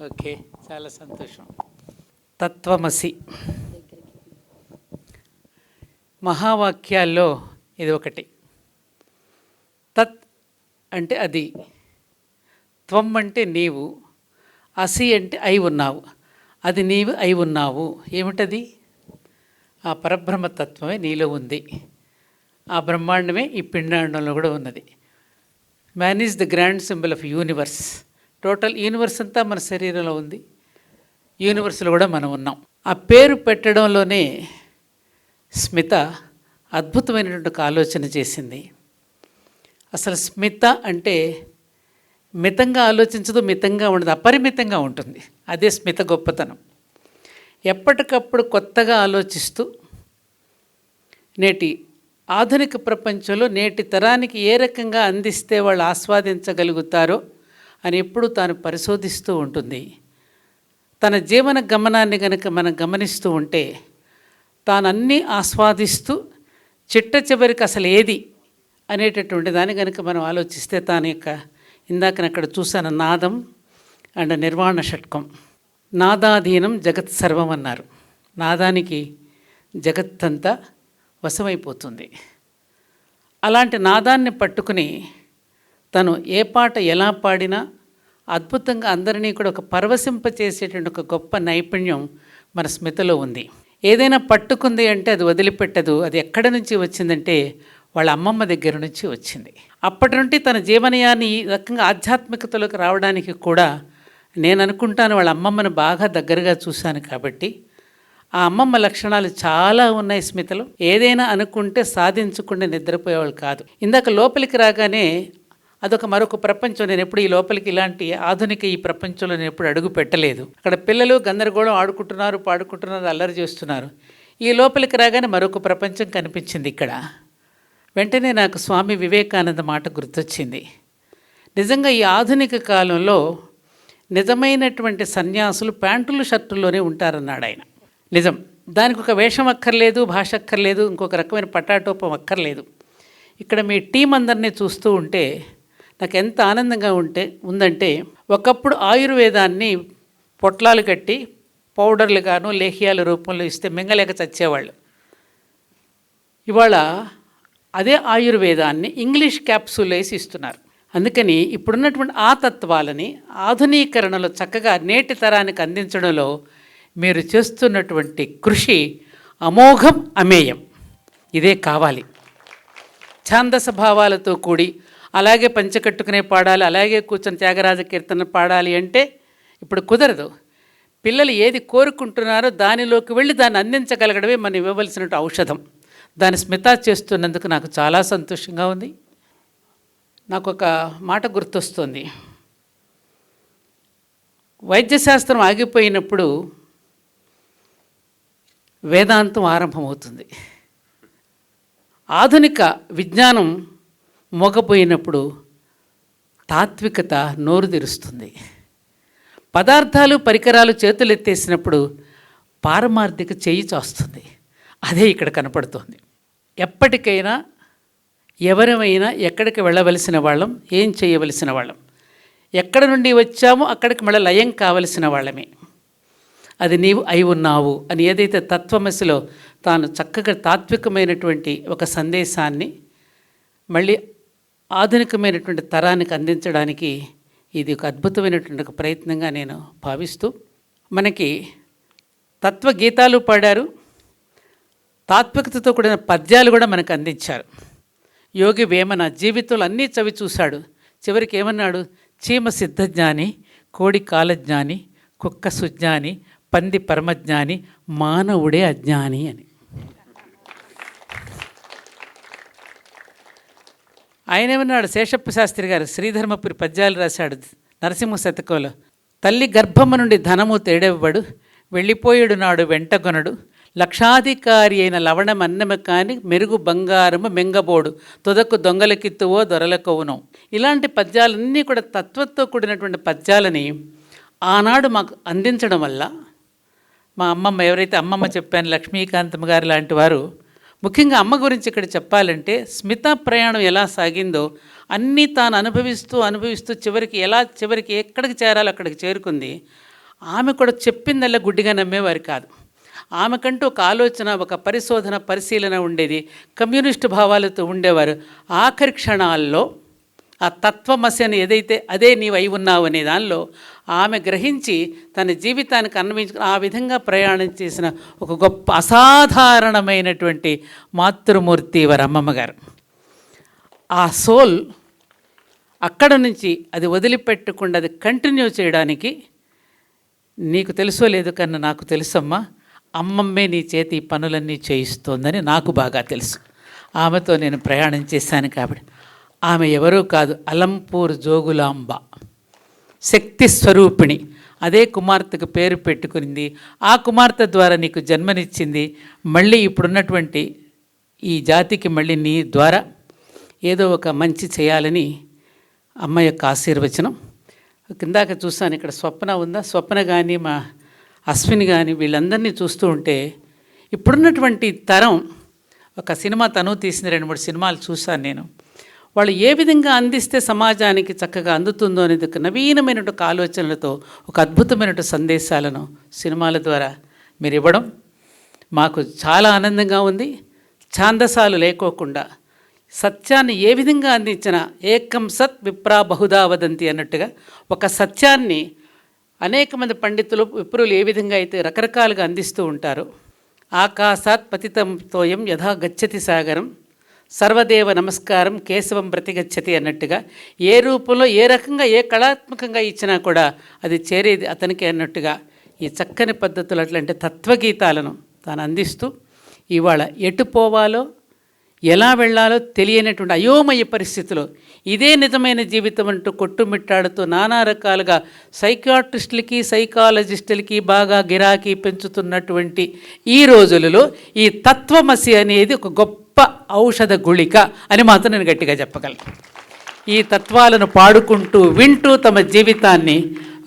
ఓకే, చాలా సంతోషం. తత్వమసి మహావాక్యాల్లో ఇది ఒకటి. తత్ అంటే అది, త్వం అంటే నీవు, అసి అంటే అయి ఉన్నావు, అది నీవు అయి ఉన్నావు. ఏమిటది? ఆ పరబ్రహ్మతత్వమే నీలో ఉంది. ఆ బ్రహ్మాండమే ఈ పిండాండంలో కూడా ఉన్నది. Man is the grand symbol of universe. Total universe అంతా మన శరీరంలో ఉంది, యూనివర్స్లో కూడా మనం ఉన్నాం. ఆ పేరు పెట్టడంలోనే స్మిత అద్భుతమైనటువంటి ఒక ఆలోచన చేసింది. అసలు స్మిత అంటే మితంగా ఆలోచించదు, మితంగా ఉండదు, అపరిమితంగా ఉంటుంది. అదే స్మిత గొప్పతనం. ఎప్పటికప్పుడు కొత్తగా ఆలోచిస్తూ నేటి ఆధునిక ప్రపంచంలో నేటి తరానికి ఏ రకంగా అందిస్తే వాళ్ళు ఆస్వాదించగలుగుతారో అని ఎప్పుడూ తాను పరిశోధిస్తూ ఉంటుంది. తన జీవన గమనాన్ని కనుక మనం గమనిస్తూ ఉంటే తాను అన్నీ ఆస్వాదిస్తూ చిట్ట చివరికి అసలు ఏది అనేటటువంటి దాన్ని కనుక మనం ఆలోచిస్తే తాను యొక్క ఇందాక అక్కడ చూశాను నాదం అండ్ నిర్వాణ షట్కం. నాదాధీనం జగత్ సర్వం అన్నారు. నాదానికి జగత్తంతా వశమైపోతుంది. అలాంటి నాదాన్ని పట్టుకుని తను ఏ పాట ఎలా పాడినా అద్భుతంగా అందరినీ కూడా ఒక పరవశింపచేసేటువంటి ఒక గొప్ప నైపుణ్యం మన స్మితలో ఉంది. ఏదైనా పట్టుకుంది అంటే అది వదిలిపెట్టదు. అది ఎక్కడి నుంచి వచ్చిందంటే వాళ్ళ అమ్మమ్మ దగ్గర నుంచి వచ్చింది. అప్పటి నుండి తన జీవనయాన్ని ఈ రకంగా ఆధ్యాత్మికతలోకి రావడానికి కూడా నేను అనుకుంటాను వాళ్ళ అమ్మమ్మను బాగా దగ్గరగా చూశాను కాబట్టి ఆ అమ్మమ్మ లక్షణాలు చాలా ఉన్నాయి స్మితలో. ఏదైనా అనుకుంటే సాధించకుండా నిద్రపోయేవాళ్ళు కాదు. ఇందాక లోపలికి రాగానే అదొక మరొక ప్రపంచం. నేను ఎప్పుడు ఈ లోపలికి ఇలాంటి ఆధునిక ఈ ప్రపంచంలో నేను ఎప్పుడు అడుగు పెట్టలేదు. అక్కడ పిల్లలు గందరగోళం ఆడుకుంటున్నారు, పాడుకుంటున్నారు, అల్లరి చేస్తున్నారు. ఈ లోపలికి రాగానే మరొక ప్రపంచం కనిపించింది ఇక్కడ. వెంటనే నాకు స్వామి వివేకానంద మాట గుర్తొచ్చింది. నిజంగా ఈ ఆధునిక కాలంలో నిజమైనటువంటి సన్యాసులు ప్యాంటులు షర్టుల్లోనే ఉంటారన్నాడు ఆయన. నిజం. దానికి ఒక వేషం అక్కర్లేదు, భాష అక్కర్లేదు, ఇంకొక రకమైన పటాటోపం అక్కర్లేదు. ఇక్కడ మీ టీం అందరినీ చూస్తూ ఉంటే నాకు ఎంత ఆనందంగా ఉందంటే ఒకప్పుడు ఆయుర్వేదాన్ని పొట్లాలు కట్టి పౌడర్లుగాను లేహ్యాల రూపంలో ఇస్తే మింగలేక చచ్చేవాళ్ళు. ఇవాళ అదే ఆయుర్వేదాన్ని ఇంగ్లీష్ క్యాప్సూల్ వేసి ఇస్తున్నారు. అందుకని ఇప్పుడున్నటువంటి ఆ తత్వాలని ఆధునీకరణలో చక్కగా నేటి తరానికి అందించడంలో మీరు చేస్తున్నటువంటి కృషి అమోఘం, అమేయం. ఇదే కావాలి. ఛాందస భావాలతో కూడి అలాగే పంచకట్టుకునే పాడాలి, అలాగే కూర్చొని త్యాగరాజ కీర్తన పాడాలి అంటే ఇప్పుడు కుదరదు. పిల్లలు ఏది కోరుకుంటున్నారో దానిలోకి వెళ్ళి దాన్ని అందించగలగడమే మనం ఇవ్వవలసిన ఔషధం. దాన్ని స్మిత చేస్తున్నందుకు నాకు చాలా సంతోషంగా ఉంది. నాకు ఒక మాట గుర్తొస్తుంది. వైద్యశాస్త్రం ఆగిపోయినప్పుడు వేదాంతం ఆరంభమవుతుంది. ఆధునిక విజ్ఞానం మోగపోయినప్పుడు తాత్వికత నోరు తెరుస్తుంది. పదార్థాలు పరికరాలు చేతులు ఎత్తేసినప్పుడు పారమార్థిక చేయి చాస్తుంది. అదే ఇక్కడ కనపడుతోంది. ఎప్పటికైనా ఎవరమైనా ఎక్కడికి వెళ్ళవలసిన వాళ్ళం, ఏం చేయవలసిన వాళ్ళం, ఎక్కడ నుండి వచ్చామో అక్కడికి మళ్ళీ లయం కావలసిన వాళ్ళమే. అది నీవు అయి ఉన్నావు అని ఏదైతే తత్వమసిలో తాను చక్కగా తాత్వికమైనటువంటి ఒక సందేశాన్ని మళ్ళీ ఆధునికమైనటువంటి తరానికి అందించడానికి ఇది ఒక అద్భుతమైనటువంటి ఒక ప్రయత్నంగా నేను భావిస్తూ, మనకి తత్వగీతాలు పాడారు, తాత్వికతతో కూడిన పద్యాలు కూడా మనకు అందించారు. యోగి వేమన జీవితంలో అన్నీ చవి చూశాడు. చివరికి ఏమన్నాడు? చీమ సిద్ధజ్ఞాని, కోడి కాలజ్ఞాని, కుక్క సుజ్ఞాని, పంది పరమజ్ఞాని, మానవుడే అజ్ఞాని అని. ఆయన ఏమన్నాడు? శేషప్ప శాస్త్రి గారు శ్రీధర్మపురి పద్యాలు రాశాడు నరసింహ శతకంలో. తల్లి గర్భము నుండి ధనము తేడెవ్వడు, వెళ్ళిపోయాడు నాడు వెంటగొనడు, లక్షాధికారి అయిన లవణం అన్నము కాని మెరుగు బంగారము మెంగబోడు, తుదకు దొంగలకిత్తువో దొరలకొవును. ఇలాంటి పద్యాలన్నీ కూడా తత్వంతో కూడినటువంటి పద్యాలని ఆనాడు మాకు అందించడం వల్ల మా అమ్మమ్మ, ఎవరైతే అమ్మమ్మ చెప్పాను, లక్ష్మీకాంతమ్మ గారు లాంటి వారు, ముఖ్యంగా అమ్మ గురించి ఇక్కడ చెప్పాలంటే స్మిత ప్రయాణం ఎలా సాగిందో అన్నీ తాను అనుభవిస్తూ చివరికి ఎక్కడికి చేరాలో అక్కడికి చేరుకుంది. ఆమె కూడా చెప్పిందల్లా గుడ్డిగా నమ్మేవారు కాదు. ఆమెకంటూ ఒక ఆలోచన, ఒక పరిశోధన, పరిశీలన ఉండేది. కమ్యూనిస్టు భావాలతో ఉండేవారు. ఆఖరి క్షణాల్లో ఆ తత్వమసి అని ఏదైతే అదే నీవు అయి ఉన్నావు అనే దానిలో ఆమె గ్రహించి తన జీవితానికి అన్వయించుకుని ఆ విధంగా ప్రయాణం చేసిన ఒక గొప్ప అసాధారణమైనటువంటి మాతృమూర్తి వారి అమ్మమ్మ గారు. ఆ సోల్ అక్కడ నుంచి అది వదిలిపెట్టకుండా అది కంటిన్యూ చేయడానికి నీకు తెలుసో లేదు కన్నా నాకు తెలుసమ్మా, అమ్మమ్మే నీ చేతి పనులన్నీ చేయిస్తోందని నాకు బాగా తెలుసు. ఆమెతో నేను ప్రయాణం చేశాను కాబట్టి. ఆమె ఎవరూ కాదు, అలంపూర్ జోగులాంబ, శక్తి స్వరూపిణి. అదే కుమార్తెకు పేరు పెట్టుకునింది. ఆ కుమార్తె ద్వారా నీకు జన్మనిచ్చింది. మళ్ళీ ఇప్పుడున్నటువంటి ఈ జాతికి మళ్ళీ నీ ద్వారా ఏదో ఒక మంచి చేయాలని అమ్మ యొక్క ఆశీర్వచనం. కిందాక చూస్తాను, ఇక్కడ స్వప్న ఉందా, స్వప్న కానీ మా అశ్విని కానీ వీళ్ళందరినీ చూస్తూ ఉంటే ఇప్పుడున్నటువంటి తరం, ఒక సినిమా తను తీసిన 2-3 సినిమాలు చూశాను నేను. వాళ్ళు ఏ విధంగా అందిస్తే సమాజానికి చక్కగా అందుతుందో అనేది ఒక నవీనమైనటువంటి ఆలోచనలతో ఒక అద్భుతమైనటువంటి సందేశాలను సినిమాల ద్వారా మీరు ఇవ్వడం మాకు చాలా ఆనందంగా ఉంది. ఛాందసాలు లేకోకుండా సత్యాన్ని ఏ విధంగా అందించినా ఏకం సత్ విప్రా బహుదా వదంతి అన్నట్టుగా ఒక సత్యాన్ని అనేక మంది పండితులు, విప్రులు ఏ విధంగా అయితే రకరకాలుగా అందిస్తూ ఉంటారో, ఆకాశాత్ పతితం తోయం యథా గచ్చతి సాగరం సర్వదేవ నమస్కారం కేశవం ప్రతిగచ్చతి అన్నట్టుగా ఏ రూపంలో ఏ రకంగా ఏ కళాత్మకంగా ఇచ్చినా కూడా అది చేరేది అతనికి అన్నట్టుగా ఈ చక్కని పద్ధతులు అట్లాంటి తత్వగీతాలను తాను అందిస్తూ ఇవాళ ఎటు పోవాలో ఎలా వెళ్ళాలో తెలియనటువంటి అయోమయ పరిస్థితిలో ఇదే నిజమైన జీవితం అంటూ కొట్టుమిట్టాడుతూ నానా రకాలుగా సైకియాట్రిస్టులకి, సైకాలజిస్టులకి బాగా గిరాకీ పెంచుతున్నటువంటి ఈ రోజులలో ఈ తత్వమసి అనేది ఒక గొప్ప ఔషధ గుళిక అని మాత్రం నేను గట్టిగా చెప్పగలను. ఈ తత్వాలను పాడుకుంటూ వింటూ తమ జీవితాన్ని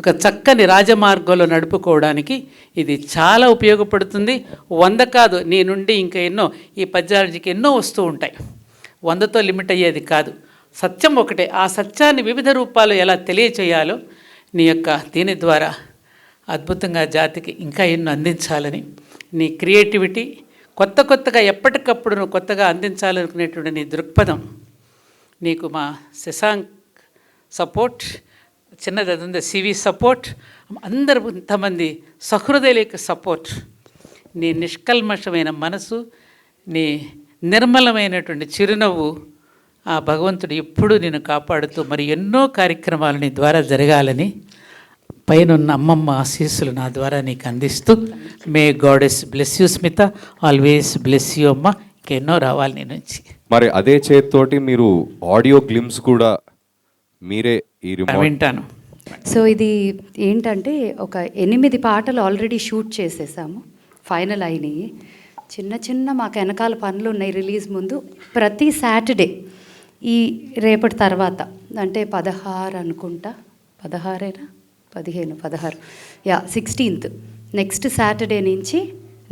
ఒక చక్కని రాజమార్గంలో నడుపుకోవడానికి ఇది చాలా ఉపయోగపడుతుంది. 100 కాదు, నీ నుండి ఇంకా ఎన్నో, ఈ పద్యాలజీకి ఎన్నో వస్తూ ఉంటాయి. 100తో లిమిట్ అయ్యేది కాదు. సత్యం ఒకటే. ఆ సత్యాన్ని వివిధ రూపాల్లో ఎలా తెలియచేయాలో నీ యొక్క దీని ద్వారా అద్భుతంగా జాతికి ఇంకా ఎన్నో అందించాలని, నీ క్రియేటివిటీ కొత్తగా ఎప్పటికప్పుడు నువ్వు కొత్తగా అందించాలనుకునేటువంటి నీ దృక్పథం, నీకు మా శశాంక్ సపోర్ట్, చిన్నది అది ఉంది సివి సపోర్ట్, అందరూ ఇంతమంది సహృదయుల యొక్క సపోర్ట్, నీ నిష్కల్మషమైన మనసు, నీ నిర్మలమైనటువంటి చిరునవ్వు, ఆ భగవంతుడు ఎప్పుడూ నేను కాపాడుతూ మరి ఎన్నో కార్యక్రమాలు నీ ద్వారా జరగాలని పైనున్న అమ్మమ్మ ఆశీస్సులు నా ద్వారా నీకు అందిస్తూ, may goddess bless you Smita, always bless you అమ్మ, ఇంకెన్నో రావాలి నీ నుంచి. మరి అదే చేతితోటి మీరు ఆడియో గ్లిమ్స్ కూడా మీరే ఈ వింటాను. సో ఇది ఏంటంటే ఒక 8 పాటలు ఆల్రెడీ షూట్ చేసేసాము, ఫైనల్ అయినాయి. చిన్న మాకు వెనకాల పనులు ఉన్నాయి రిలీజ్ ముందు. ప్రతి సాటర్డే ఈ రేపటి తర్వాత అంటే 16 అనుకుంటా, 16 యా 16th నెక్స్ట్ సాటర్డే నుంచి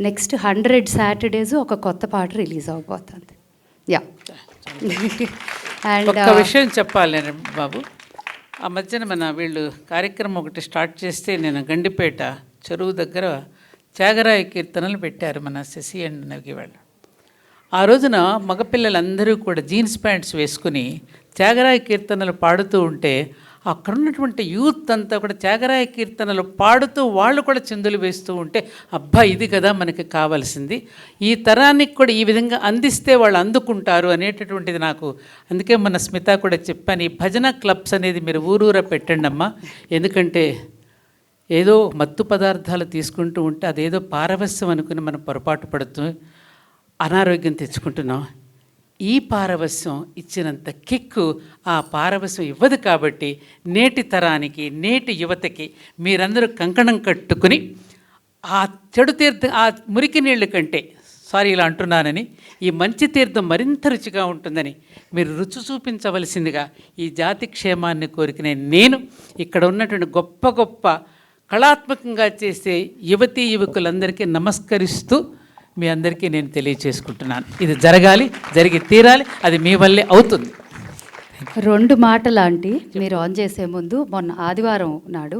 నెక్స్ట్ 100 సాటర్డేస్ ఒక కొత్త పాట రిలీజ్ అవబోతుంది. యా అండ్ ఒక్క విషయం చెప్పాలి నేను బాబు. ఆ మధ్యన మన వీళ్ళు కార్యక్రమం ఒకటి స్టార్ట్ చేస్తే నేను గండిపేట చెరువు దగ్గర త్యాగరాయ కీర్తనలు పెట్టారు మన శశి అండ్ నవ్వి వాళ్ళు. ఆ రోజున మగపిల్లలందరూ కూడా జీన్స్ ప్యాంట్స్ వేసుకుని త్యాగరాయ కీర్తనలు పాడుతూ ఉంటే అక్కడ ఉన్నటువంటి యూత్ అంతా కూడా త్యాగరాయ కీర్తనలు పాడుతూ వాళ్ళు కూడా చిందులు వేస్తూ ఉంటే అబ్బా ఇది కదా మనకి కావాల్సింది, ఈ తరానికి కూడా ఈ విధంగా అందిస్తే వాళ్ళు అందుకుంటారు అనేటటువంటిది నాకు. అందుకే మన స్మిత కూడా చెప్పాను, ఈ భజన క్లబ్స్ అనేది మీరు ఊరూరా పెట్టండి అమ్మా. ఎందుకంటే ఏదో మత్తు పదార్థాలు తీసుకుంటూ ఉంటే అదేదో పారవస్యం అనుకుని మనం పొరపాటు పడుతూ అనారోగ్యం తెచ్చుకుంటున్నాం. ఈ పారవస్యం ఇచ్చినంత కిక్కు ఆ పారవస్యం ఇవ్వదు. కాబట్టి నేటి తరానికి, నేటి యువతకి మీరందరూ కంకణం కట్టుకుని ఆ చెడు తీర్థం, ఆ మురికి నీళ్ళ కంటే, సారీ ఇలా అంటున్నానని, ఈ మంచి తీర్థం మరింత రుచిగా ఉంటుందని మీరు రుచి చూపించవలసిందిగా ఈ జాతి క్షేమాన్ని కోరికనే నేను ఇక్కడ ఉన్నటువంటి గొప్ప కళాత్మకంగా చేసే యువతీ యువకులందరికీ నమస్కరిస్తూ మీ అందరికీ నేను తెలియచేసుకుంటున్నాను. ఇది జరగాలి, జరిగి తీరాలి, అది మీ వల్లే అవుతుంది. 2 మాటలాంటి మీరు ఆన్ చేసే ముందు మొన్న ఆదివారం నాడు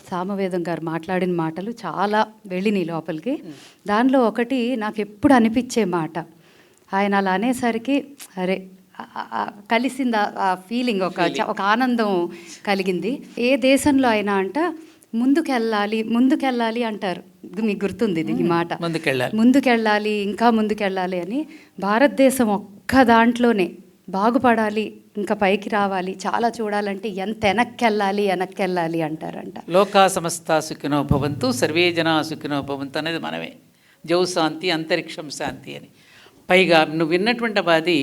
సామవేదం గారు మాట్లాడిన మాటలు చాలా వెళ్ళినాయి లోపలికి. దానిలో ఒకటి నాకు ఎప్పుడు అనిపించే మాట, ఆయన అలా అనేసరికి అరే కలిసింది ఆ ఫీలింగ్, ఒక ఆనందం కలిగింది. ఏ దేశంలో అయినా అంట ముందుకెళ్ళాలి అంటారు, మీకు గుర్తుంది ఇది ఈ మాట, ముందుకెళ్ళాలి ఇంకా ముందుకెళ్ళాలి అని. భారతదేశం ఒక్క దాంట్లోనే బాగుపడాలి, ఇంకా పైకి రావాలి, చాలా చూడాలంటే ఎంత వెనక్కెళ్ళాలి అంటారంట. లోకా సమస్త సుఖినో భవంతు, సర్వే జనా సుఖినో భవంతు అనేది మనమే. జౌ శాంతి అంతరిక్షం శాంతి అని. పైగా నువ్వు విన్నటువంటి అది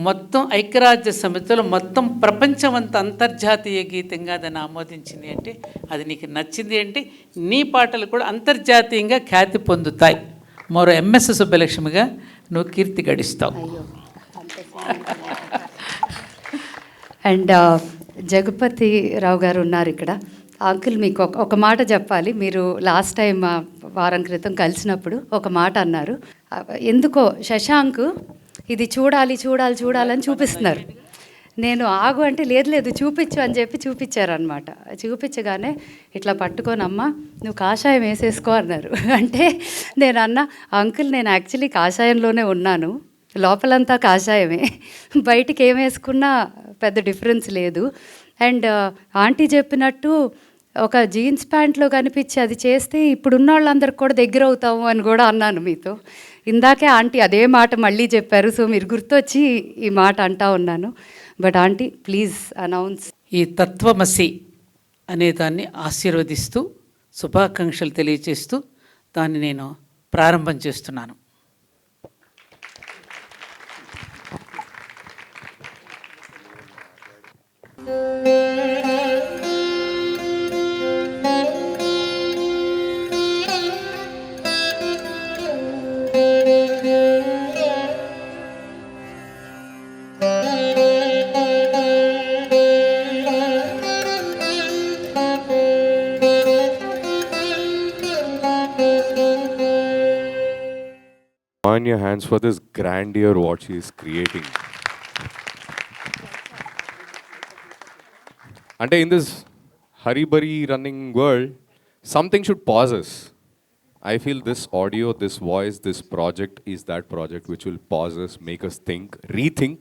మొత్తం ఐక్యరాజ్య సమితిలో మొత్తం ప్రపంచమంతా అంతర్జాతీయ గీతంగా దాన్ని ఆమోదించింది అంటే, అది నీకు నచ్చింది అంటే నీ పాటలు కూడా అంతర్జాతీయంగా ఖ్యాతి పొందుతాయి. మరో ఎంఎస్ సుబ్బలక్ష్మిగా నువ్వు కీర్తి గడిస్తావు. అండ్ జగపతి రావు గారు ఉన్నారు ఇక్కడ. అంకుల్ మీకు ఒక మాట చెప్పాలి. మీరు లాస్ట్ టైం వారం క్రితం కలిసినప్పుడు ఒక మాట అన్నారు. ఎందుకో శశాంక్ ఇది చూడాలని చూపిస్తున్నారు. నేను ఆగు అంటే లేదు చూపించు అని చెప్పి చూపించారనమాట. చూపించగానే ఇట్లా పట్టుకోనమ్మా నువ్వు కాషాయం వేసేసుకో అన్నారు. అంటే నేను అన్నా, అంకుల్ నేను యాక్చువల్లీ కాషాయంలోనే ఉన్నాను, లోపలంతా కాషాయమే, బయటికి ఏం వేసుకున్నా పెద్ద డిఫరెన్స్ లేదు. అండ్ ఆంటీ చెప్పినట్టు ఒక జీన్స్ ప్యాంట్లో కనిపించి అది చేస్తే ఇప్పుడున్న వాళ్ళందరికి కూడా దగ్గర అవుతాము అని కూడా అన్నాను మీతో. ఇందాకే ఆంటీ అదే మాట మళ్ళీ చెప్పారు, సో మీరు గుర్తొచ్చి ఈ మాట అంటా ఉన్నాను. But aunty please announce. ఈ తత్వమసి అనే దాన్ని ఆశీర్వదిస్తూ శుభాకాంక్షలు తెలియచేస్తూ దాన్ని నేను ప్రారంభం చేస్తున్నాను. On your hands for this grandeur what she is creating. And in this hurry-burry running world, something should pause us. I feel this audio, this voice, this project is that project which will pause us, make us think, rethink,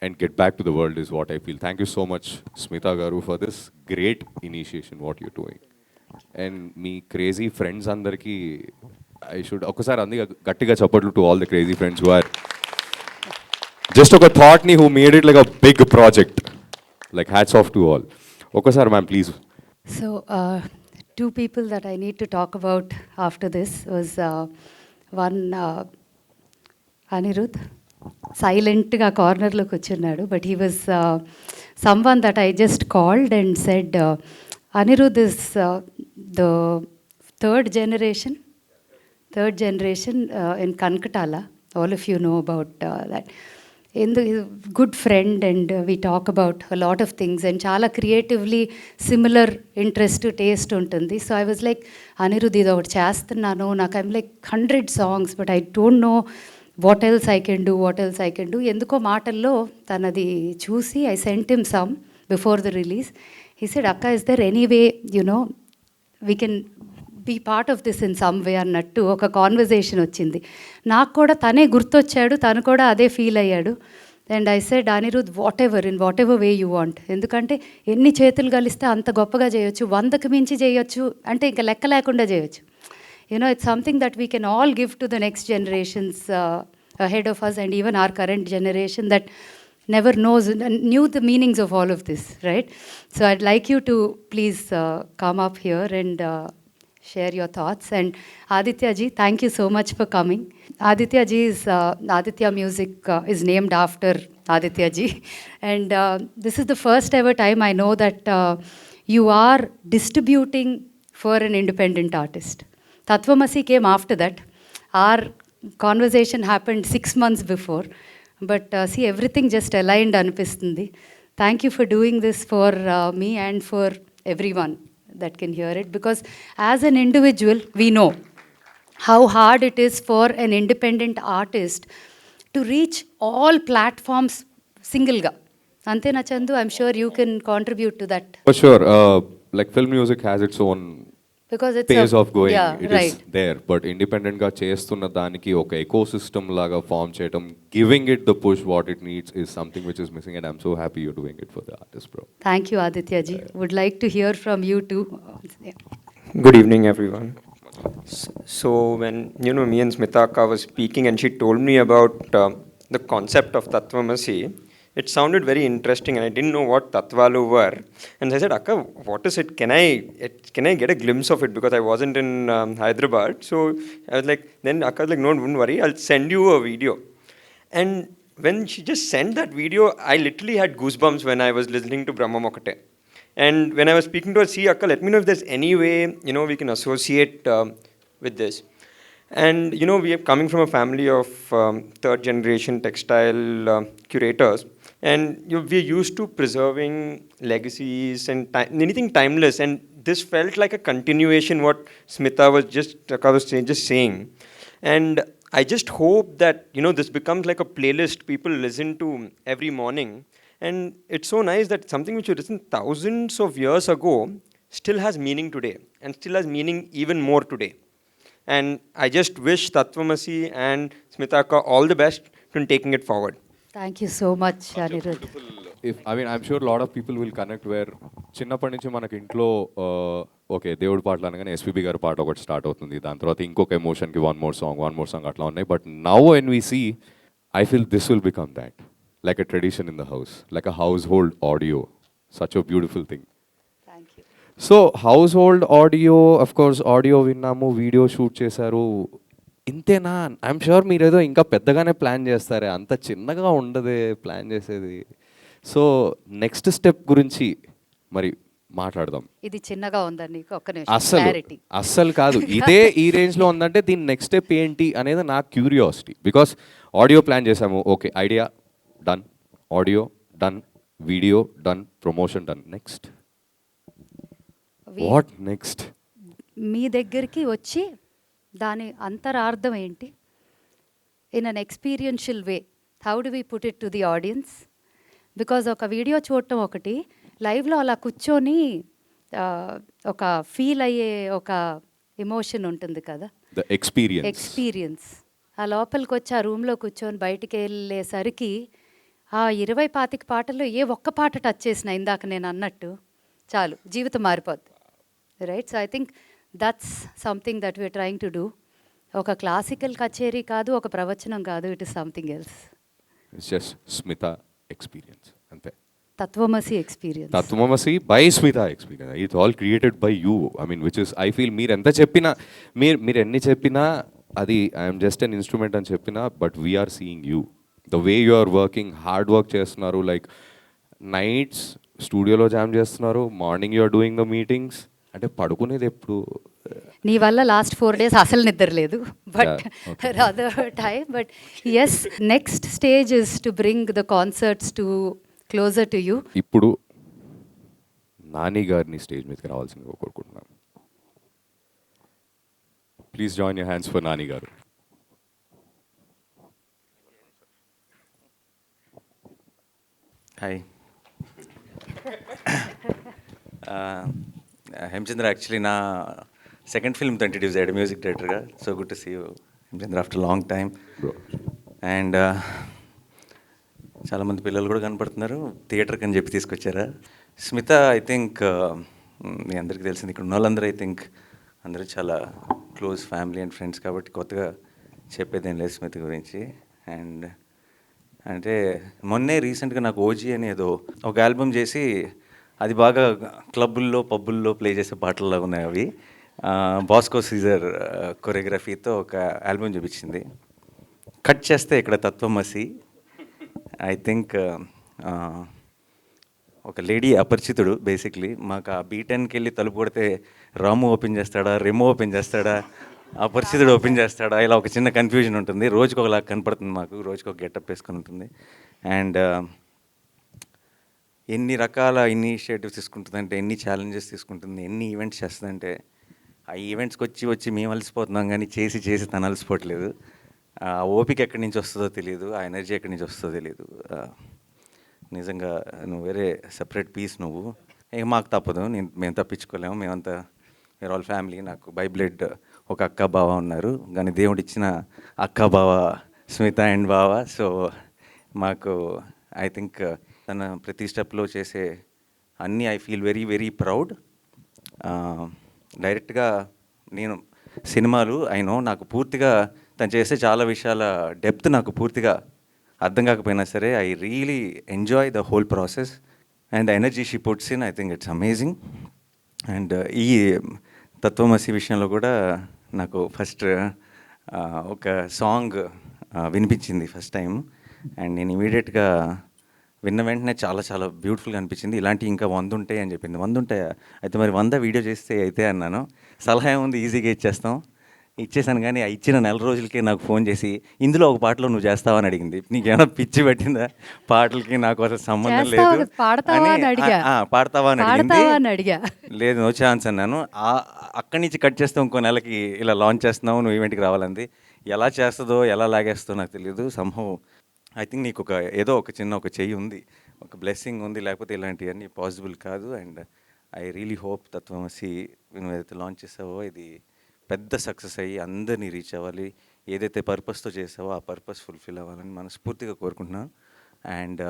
and get back to the world is what I feel. Thank you so much, Smita Garu, for this great initiation, what you're doing. And me crazy friends andarki, I should ఒకసారి అందుకే గట్టిగా చప్పట్లు to all the crazy friends who are just ఒక thought ni who made it like a big project. Like hats off to all. ఒకసారి ma'am please. So 2 people that I need to talk about after this was one Anirudh. సైలెంట్గా కార్నర్లో కూర్చున్నాడు, but he was someone that I just called and said Anirudh is the third generation in Kankatala. All of you know about that. Good friend, and we talk about a lot of things and chala creatively similar interest to taste untundi. So I was like, Anirudh idu okati chestunnanu, నాకు I'm like 100 songs but I don't know what else I can do. ఎందుకో మాటల్లో తనది చూసి I sent him some before the release. He said, Akka, is there any way, we can be part of this in some way అన్నట్టు ఒక conversation వచ్చింది. నాకు కూడా తనే గుర్తొచ్చాడు, తను కూడా అదే ఫీల్ అయ్యాడు. And I said, Anirudh, in what ever way you want. ఎందుకంటే ఎన్ని చేతులు కలిస్తే అంత గొప్పగా చేయొచ్చు, 100కి మించి చేయొచ్చు, అంటే ఇంకా లెక్క లేకుండా చేయొచ్చు. It's something that we can all give to the next generations ahead of us, and even our current generation that never knew the meanings of all of this, right? So I'd like you to please come up here and share your thoughts. And Aditya ji, thank you so much for coming. Aditya ji is Aditya Music is named after Aditya ji, and this is the first ever time I know that you are distributing for an independent artist. Tatvamasi came after that. Our conversation happened 6 months before, but see, everything just aligned anipistundi. Thank you for doing this for me and for everyone. that can hear it, because as an individual, we know how hard it is for an independent artist to reach all platforms single-ga. Antena Chandu, I'm sure you can contribute to that, For sure, like film music has its own because it's pace of going. yeah, It is right. there, but independent గా చేస్తున్న దానికి ఒక ecosystem లాగా form చేయడం, giving it the push what it needs is something which is missing, and I'm so happy you're doing it for the artist, bro. Thank you, Aditya ji. Would like to hear from you too. Yeah. Good evening, everyone. So when me and Smitaka was speaking, and she told me about the concept of Tattvamasi, it sounded very interesting, and I didn't know what Tattvalu were. And I said, Akka, what is it? Can I get a glimpse of it? Because I wasn't in Hyderabad. So I was like, then Akka was like, no, don't worry, I'll send you a video. And when she just sent that video, I literally had goosebumps when I was listening to Brahma Mokate. And when I was speaking to her, see, Akka, let me know if there's any way, we can associate with this. And, we are coming from a family of third generation textile curators. And we're used to preserving legacies and anything timeless. And this felt like a continuation what Smita was just saying. And I just hope that, this becomes like a playlist people listen to every morning. And it's so nice that something which was written thousands of years ago still has meaning today, and still has meaning even more today. And I just wish Tattvamasi and Smitaka all the best in taking it forward. Thank you so much, Anirudh. I'm sure a lot of people will connect where చిన్నప్పటి నుంచి మనకి ఇంట్లో okay దేవుడి పాటలు అనగానే SPB గారి పాట ఒకటి స్టార్ట్ అవుతుంది, దాని తర్వాత ఇంకొక ఎమోషన్కి వన్ మోర్ సాంగ్ అట్లా ఉన్నాయి. But now when we see, I feel this will become that, like a tradition in the house, like a household audio. Such a beautiful thing. Thank you. So household audio, of course, audio విన్నాము, video shoot చేశారు, ఇంతేనా? I'm sure మీరేదో ఇంకా పెద్దగానే plan చేస్తారే, అంత చిన్నగా ఉండదే plan చేసేది. సో నెక్స్ట్ స్టెప్ గురించి మరి మాట్లాడదాం. ఇది చిన్నగా ఉందండి, ఒక్క నిమిషం క్లారిటీ. అస్సలు కాదు, ఇదే ఈ రేంజ్లో ఉందంటే దీని నెక్స్ట్ స్టెప్ ఏంటి అనేది నాకు క్యూరియాసిటీ. బికాస్ ఆడియో ప్లాన్ చేసాము, okay, idea done, audio done, video done, promotion done, next what next? మీ దగ్గరికి వచ్చి దాని అంతరార్థం ఏంటి, in an experiential way, how do we put it to the audience? Because ఒక వీడియో చూడటం ఒకటి, లైవ్లో అలా కూర్చొని ఒక ఫీల్ అయ్యే ఒక ఎమోషన్ ఉంటుంది కదా, ద ఎక్స్పీరియన్స్. ఆ లోపలికి వచ్చి ఆ రూమ్లో కూర్చొని బయటికి వెళ్ళేసరికి ఆ 20-25 పాటల్లో ఏ ఒక్క పాట టచ్ చేసిన ఇందాక నేను అన్నట్టు చాలు, జీవితం మారిపోద్ది, right? So I think that's something that we're trying to do. ఒక క్లాసికల్ కచేరీ కాదు, ఒక ప్రవచనం కాదు, it is something else. It's just Smita experience, అంతే. Tattvamasi experience, Tattvamasi by Smita experience. It's all created by you. Which is, I feel మీరు ఎంత చెప్పినా, మీరు ఎన్ని చెప్పినా, అది ఐఎమ్ జస్ట్ అన్ ఇన్స్ట్రుమెంట్ అని చెప్పినా, but we're seeing you, the way you are working, hard work చేస్తున్నారు, లైక్ నైట్స్ స్టూడియోలో జామ్ చేస్తున్నారు, morning you are doing the meetings, అంటే పడుకునేది ఎప్పుడు? నీ వల్ల లాస్ట్ 4 days అసలు నిద్ర లేదు, but other time. But yes, next stage is to bring the concerts to closer to you. ఇప్పుడు నాని గారిని స్టేజ్ మీదకి రావాల్సిందిగా కోరుకుంటున్నాను. Please join your hands for Nani garu. Hi. Hemachandra actually నా సెకండ్ ఫిల్మ్తో ఇంట్రడ్యూస్ అయ్యాడు మ్యూజిక్ డైరెక్టర్గా. So good to see you Hemachandra after long time. And చాలామంది పిల్లలు కూడా కనపడుతున్నారు, థియేటర్కి అని చెప్పి తీసుకొచ్చారా. స్మిత, ఐ థింక్ మీ అందరికీ తెలిసింది, ఇక్కడ ఉన్న వాళ్ళందరూ ఐ థింక్ అందరూ చాలా క్లోజ్ ఫ్యామిలీ అండ్ ఫ్రెండ్స్, కాబట్టి కొత్తగా చెప్పేదేం లేదు స్మిత గురించి. అండ్ అంటే మొన్నే రీసెంట్గా నాకు ఓజీ అని ఏదో ఒక ఆల్బమ్ చేసి, అది బాగా క్లబ్బుల్లో పబ్బుల్లో ప్లే చేసే పాటల్లో ఉన్నాయి అవి. బాస్కో సీజర్ కొరియోగ్రఫీతో ఒక ఆల్బమ్ చూపించింది. కట్ చేస్తే ఇక్కడ తత్వమసి, ఐ థింక్ ఒక లేడీ అపరిచితుడు బేసిక్లీ. మాకు ఆ B10కి వెళ్ళి తలుపు కొడితే రాము ఓపెన్ చేస్తాడా, రెమో ఓపెన్ చేస్తాడా, అపరిచితుడు ఓపెన్ చేస్తాడా, ఇలా ఒక చిన్న కన్ఫ్యూజన్ ఉంటుంది. రోజుకి ఒకలా కనపడుతుంది మాకు, రోజుకి ఒక గెటప్ వేసుకొని ఉంటుంది. అండ్ ఎన్ని రకాల ఇనిషియేటివ్స్ తీసుకుంటుందంటే, ఎన్ని ఛాలెంజెస్ తీసుకుంటుంది, ఎన్ని ఈవెంట్స్ చేస్తుందంటే, ఆ ఈవెంట్స్కి వచ్చి మేము అలసిపోతున్నాం కానీ చేసి తను అలసిపోవట్లేదు. ఆ ఓపిక ఎక్కడి నుంచి వస్తుందో తెలియదు, ఆ ఎనర్జీ ఎక్కడి నుంచి వస్తుందో తెలియదు. నిజంగా నువ్వు వేరే సెపరేట్ పీస్ నువ్వు. ఇక మాకు తప్పదు, మేము తప్పించుకోలేము, మేమంతా వేర్ ఆల్ ఫ్యామిలీ. నాకు బై బ్లడ్ ఒక అక్క బావ ఉన్నారు, కానీ దేవుడు ఇచ్చిన అక్క బావ స్మిత అండ్ బావ. సో మాకు ఐ థింక్ తన ప్రతి స్టెప్లో చేసే అన్నీ I feel very very proud. డైరెక్ట్గా నేను సినిమాలు అయినో నాకు పూర్తిగా తను చేసే చాలా విషయాల డెప్త్ నాకు పూర్తిగా అర్థం కాకపోయినా సరే I really enjoy the whole process and the energy she puts in. I think it's amazing. And ఈ తత్వమసి విషయంలో కూడా నాకు ఫస్ట్ ఒక సాంగ్ వినిపించింది ఫస్ట్ టైం. అండ్ నేను ఇమీడియట్గా విన్న వెంటనే చాలా చాలా బ్యూటిఫుల్గా అనిపించింది. ఇలాంటివి ఇంకా 100 ఉంటాయి అని చెప్పింది. 100 ఉంటాయా? అయితే మరి 100 వీడియో చేస్తే అయితే అన్నాను. సలహా ఏముంది, ఈజీగా ఇచ్చేసాను. కానీ ఆ ఇచ్చిన నెల రోజులకే నాకు ఫోన్ చేసి ఇందులో ఒక పాటలో నువ్వు చేస్తావని అడిగింది. నీకేమైనా పిచ్చి పెట్టిందా, పాటలకి నాకు అసలు సంబంధం లేదు, పాడతావా అని అడిగా. లేదు, నో ఛాన్స్ అన్నాను. అక్కడి నుంచి కట్ చేస్తే ఇంకో నెలకి ఇలా లాంచ్ చేస్తున్నావు, నువ్వు ఈవెంట్కి రావాలంది. ఎలా చేస్తుందో ఎలా లాగేస్తుందో నాకు తెలియదు. సంహవ్ ఐ థింక్ నీకు ఏదో ఒక చెయ్యి ఉంది, ఒక బ్లెస్సింగ్ ఉంది, లేకపోతే ఇలాంటివన్నీ పాసిబుల్ కాదు. అండ్ ఐ రియలీ హోప్ తత్వమసి నువ్వు ఏదైతే లాంచ్ చేసావో ఇది పెద్ద సక్సెస్ అయ్యి అందరినీ రీచ్ అవ్వాలి. ఏదైతే పర్పస్తో చేసావో ఆ పర్పస్ ఫుల్ఫిల్ అవ్వాలని మనస్ఫూర్తిగా కోరుకుంటున్నాను. అండ్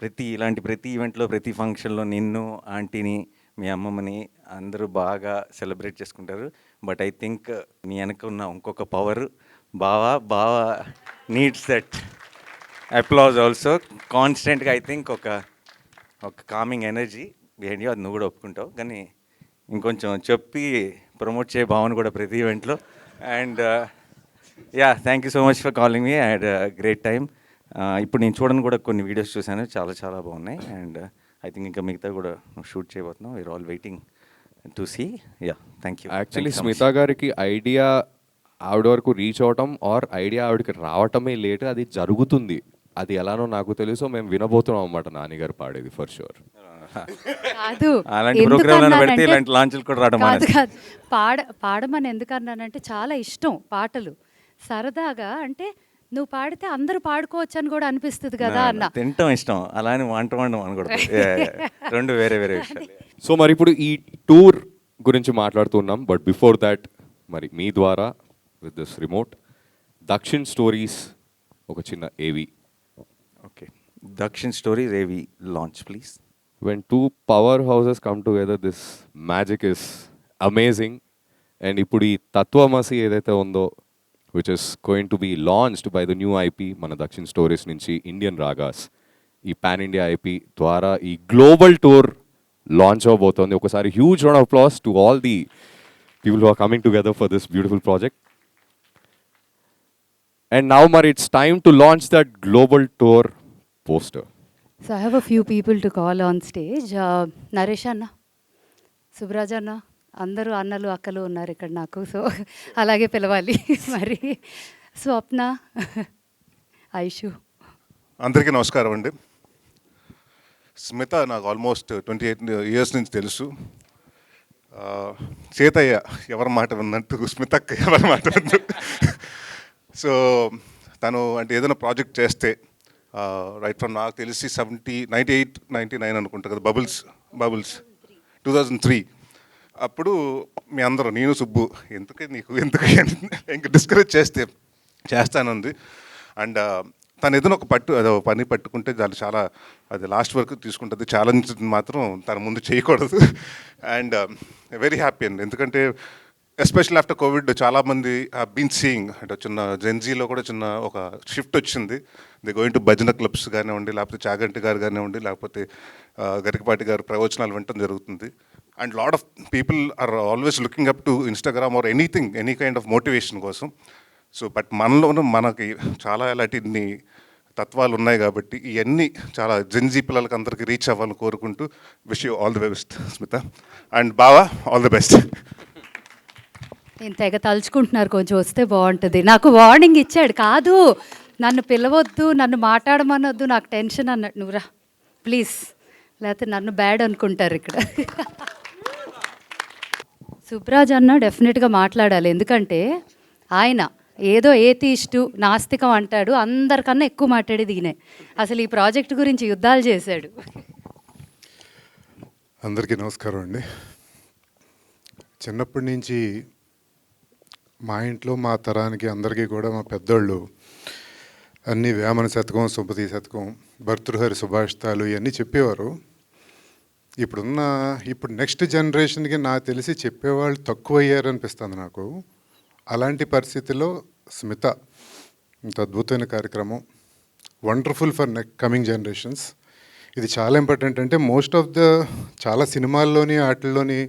ప్రతి ఈవెంట్లో, ప్రతి ఫంక్షన్లో నిన్ను, ఆంటీని, మీ అమ్మమ్మని అందరూ బాగా సెలబ్రేట్ చేసుకుంటారు. బట్ ఐ థింక్ నీ వెనక ఉన్న ఇంకొక పవర్ బావా నీడ్స్ దట్ అప్లాజ్ ఆల్సో కాన్స్టెంట్గా. ఐ థింక్ ఒక కామింగ్ ఎనర్జీ బిహైండ్ యూ, అది నువ్వు కూడా ఒప్పుకుంటావు. కానీ ఇంకొంచెం చెప్పి ప్రమోట్ చేయ భావన కూడా ప్రతి ఈవెంట్లో. And thank you so much for calling me. And great time. ఇప్పుడు నేను చూడని కూడా కొన్ని వీడియోస్ చూశాను, చాలా చాలా బాగున్నాయి. అండ్ ఐ థింక్ ఇంకా మిగతా కూడా షూట్ చేయబోతున్నాం. We're all waiting to see. Thank you. Actually Smita గారికి ఐడియా ఆవిడ వరకు రీచ్ అవటం ఆర్ ఐడియా ఆవిడకి రావటమే లేట్, అది జరుగుతుంది. అది ఎలానో నాకు తెలుసు, మేము వినబోతున్నాం అన్నమాట నాన్నగారు పాడేది ఫర్ షూర్. కాదు, అలాంటి ప్రోగ్రామ్ పెడితే ఇలాంటి లాంచ్లు కూడా రావడం కాదు పాడమని ఎందుకన్నానంటే చాలా ఇష్టం పాటలు, సరదాగా. అంటే నువ్వు పాడితే అందరూ పాడుకోవచ్చు అని కూడా అనిపిస్తుంది కదా అన్న. తింటాం ఇష్టం, అలానే వండడం అనకూడదు, రెండు వేరే వేరే విషయాలు. సో మరి ఇప్పుడు ఈ టూర్ గురించి మాట్లాడుతున్నాం. బట్ బిఫోర్ దాట్, మరి మీ ద్వారా with this remote Dakshin stories ఒక చిన్న ఏవి. ఓకే, దక్షిణ్ స్టోరీస్ ఏవి launch please. When two powerhouses come together, this magic is amazing. And ఇప్పుడు ఈ తత్వమసి ఏదైతే ఉందో, which is going to be launched by the new IP మన దక్షిణ్ స్టోరీస్ నుంచి ఇండియన్ రాగాస్, ఈ పాన్ ఇండియా ఐపీ ద్వారా ఈ గ్లోబల్ టూర్ లాంచ్ అవబోతోంది. ఒకసారి huge round of applause to all the people who are coming together for this beautiful project. And now మరి it's time to launch that global tour poster. So I have a few people to call on stage. Naresh అన్న, సుబ్రాజ్ అన్న, అందరూ అన్నలు అక్కలు ఉన్నారు ఇక్కడ నాకు, so అలాగే పిలవాలి. మరి స్వప్న, ఐషు. అందరికీ నమస్కారం అండి. స్మిత నాకు ఆల్మోస్ట్ 28 years నుంచి తెలుసు. చేతయ్య ఎవరి మాట విన్నట్టు స్మితక్క ఎవరి మాట విన్నట్టు. సో తను అంటే ఏదైనా ప్రాజెక్ట్ చేస్తే రైట్ ఫ్రమ్ నాకు తెలిసి 98, 99 అనుకుంటా కదా, బబుల్స్ 2003 అప్పుడు మీ అందరూ, నేను సుబ్బు ఎందుకు ఇంకా డిస్కరేజ్ చేస్తానుంది. అండ్ తను ఏదైనా ఒక పని పట్టుకుంటే దాన్ని చాలా అది లాస్ట్ వరకు తీసుకుంటుంది. ఛాలెంజ్ మాత్రం తన ముందు చేయకూడదు. అండ్ వెరీ హ్యాపీ అండి, ఎందుకంటే ఎస్పెషల్లీ ఆఫ్టర్ కోవిడ్ చాలామంది బీన్ సీయింగ్ అంటే చిన్న జెన్జీలో కూడా చిన్న ఒక షిఫ్ట్ వచ్చింది. ది గోయింగ్ టు భజన క్లబ్స్ కానివ్వండి, లేకపోతే చాగంటి గారు కానివ్వండి, లేకపోతే గరికపాటి గారు ప్రవచనాలు వినటం జరుగుతుంది. And lot of people are always looking up to Instagram or any kind of motivation కోసం. సో బట్ మనలోనూ మనకి చాలా ఇలాంటి తత్వాలు ఉన్నాయి కాబట్టి ఇవన్నీ చాలా జెన్జీ పిల్లలకి అందరికీ రీచ్ అవ్వాలని కోరుకుంటూ wish you all the best Smita. And బావా, ఆల్ ది బెస్ట్. నేను తెగ తలుచుకుంటున్నారు, కొంచెం వస్తే బాగుంటుంది. నాకు వార్నింగ్ ఇచ్చాడు, కాదు నన్ను పిలవద్దు, నన్ను మాట్లాడమనొద్దు, నాకు టెన్షన్ అన్నట్టు, నువ్వురా ప్లీజ్, లేకపోతే నన్ను బ్యాడ్ అనుకుంటారు ఇక్కడ. సుబ్రాజ్ అన్న డెఫినెట్గా మాట్లాడాలి, ఎందుకంటే ఆయన ఏదో ఏథీస్టు నాస్తికం అంటాడు, అందరికన్నా ఎక్కువ మాట్లాడేది ఈయనే. అసలు ఈ ప్రాజెక్ట్ గురించి యుద్ధాలు చేశాడు. అందరికీ నమస్కారం అండి. చిన్నప్పటి నుంచి మా ఇంట్లో మా తరానికి అందరికీ కూడా మా పెద్దోళ్ళు అన్నీ వేమన శతకం, సుమతి శతకం, భర్తృహరి సుభాషితాలు ఇవన్నీ చెప్పేవారు. ఇప్పుడు నెక్స్ట్ జనరేషన్కి నాకు తెలిసి చెప్పేవాళ్ళు తక్కువ అయ్యారనిపిస్తుంది నాకు. అలాంటి పరిస్థితిలో స్మిత ఇంత అద్భుతమైన కార్యక్రమం, వండర్ఫుల్ ఫర్ కమింగ్ జనరేషన్స్. ఇది చాలా ఇంపార్టెంట్. అంటే మోస్ట్ ఆఫ్ చాలా సినిమాల్లోని వాటిల్లోని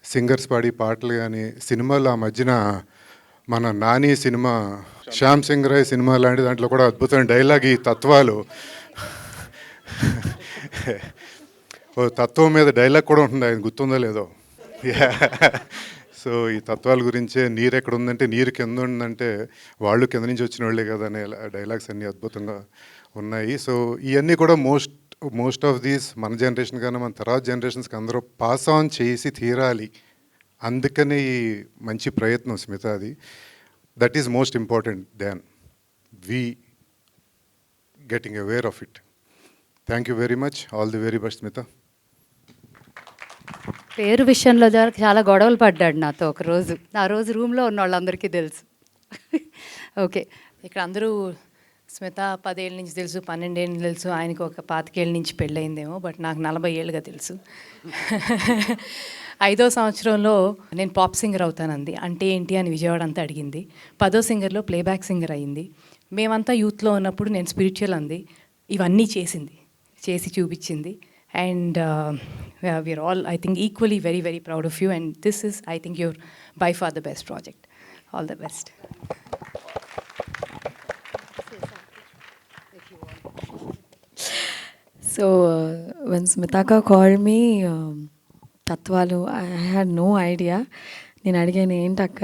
సింగర్స్ పాడి పాటలు కానీ, సినిమాలు ఆ మధ్యన మన నాని సినిమా, శ్యామ్ సింగ్ రాయ్ సినిమా లాంటి దాంట్లో కూడా అద్భుతమైన డైలాగ్, ఈ తత్వాలు, ఓ తత్వం మీద డైలాగ్ కూడా ఉంటుంది, ఆయన గుర్తుందో లేదో. సో ఈ తత్వాల గురించే, నీరు ఎక్కడ ఉందంటే నీరు కింద ఉందంటే వాళ్ళు కింద నుంచి వచ్చిన వాళ్ళే కదా అనే డైలాగ్స్ అన్నీ అద్భుతంగా ఉన్నాయి. సో ఇవన్నీ కూడా మోస్ట్ ఆఫ్ దీస్ మన జనరేషన్ కానీ మన తర్వాత జనరేషన్స్కి అందరూ పాస్ ఆన్ చేసి తీరాలి. అందుకని ఈ మంచి ప్రయత్నం స్మిత, అది that is most important than we getting aware of it. Thank you very much, all the very best Smita. పేరు విషయంలో చాలా గొడవలు పడ్డాడు నాతో ఒకరోజు. ఆ రోజు రూమ్లో ఉన్న వాళ్ళందరికీ తెలుసు. ఓకే, ఇక్కడ అందరూ స్మిత 10 ఏళ్ళ నుంచి తెలుసు, 12 ఏళ్ళ తెలుసు, ఆయనకు ఒక 25 ఏళ్ళ నుంచి పెళ్ళయిందేమో, బట్ నాకు 40 ఏళ్ళుగా తెలుసు. 5వ సంవత్సరంలో నేను పాప్ సింగర్ అవుతానంది, అంటే ఏంటి అని విజయవాడ అంతా అడిగింది. 10వ సింగర్లో ప్లేబ్యాక్ సింగర్ అయ్యింది. మేమంతా యూత్లో ఉన్నప్పుడు నేను స్పిరిచువల్ అంది. ఇవన్నీ చేసి చూపించింది. And we're all, I think, equally very, very proud of you. And this is, I think, you're by far the best project. All the best. So when Smitaka called me, Tatvalu, I had no idea. నేను అడిగాను, ఏంటక్క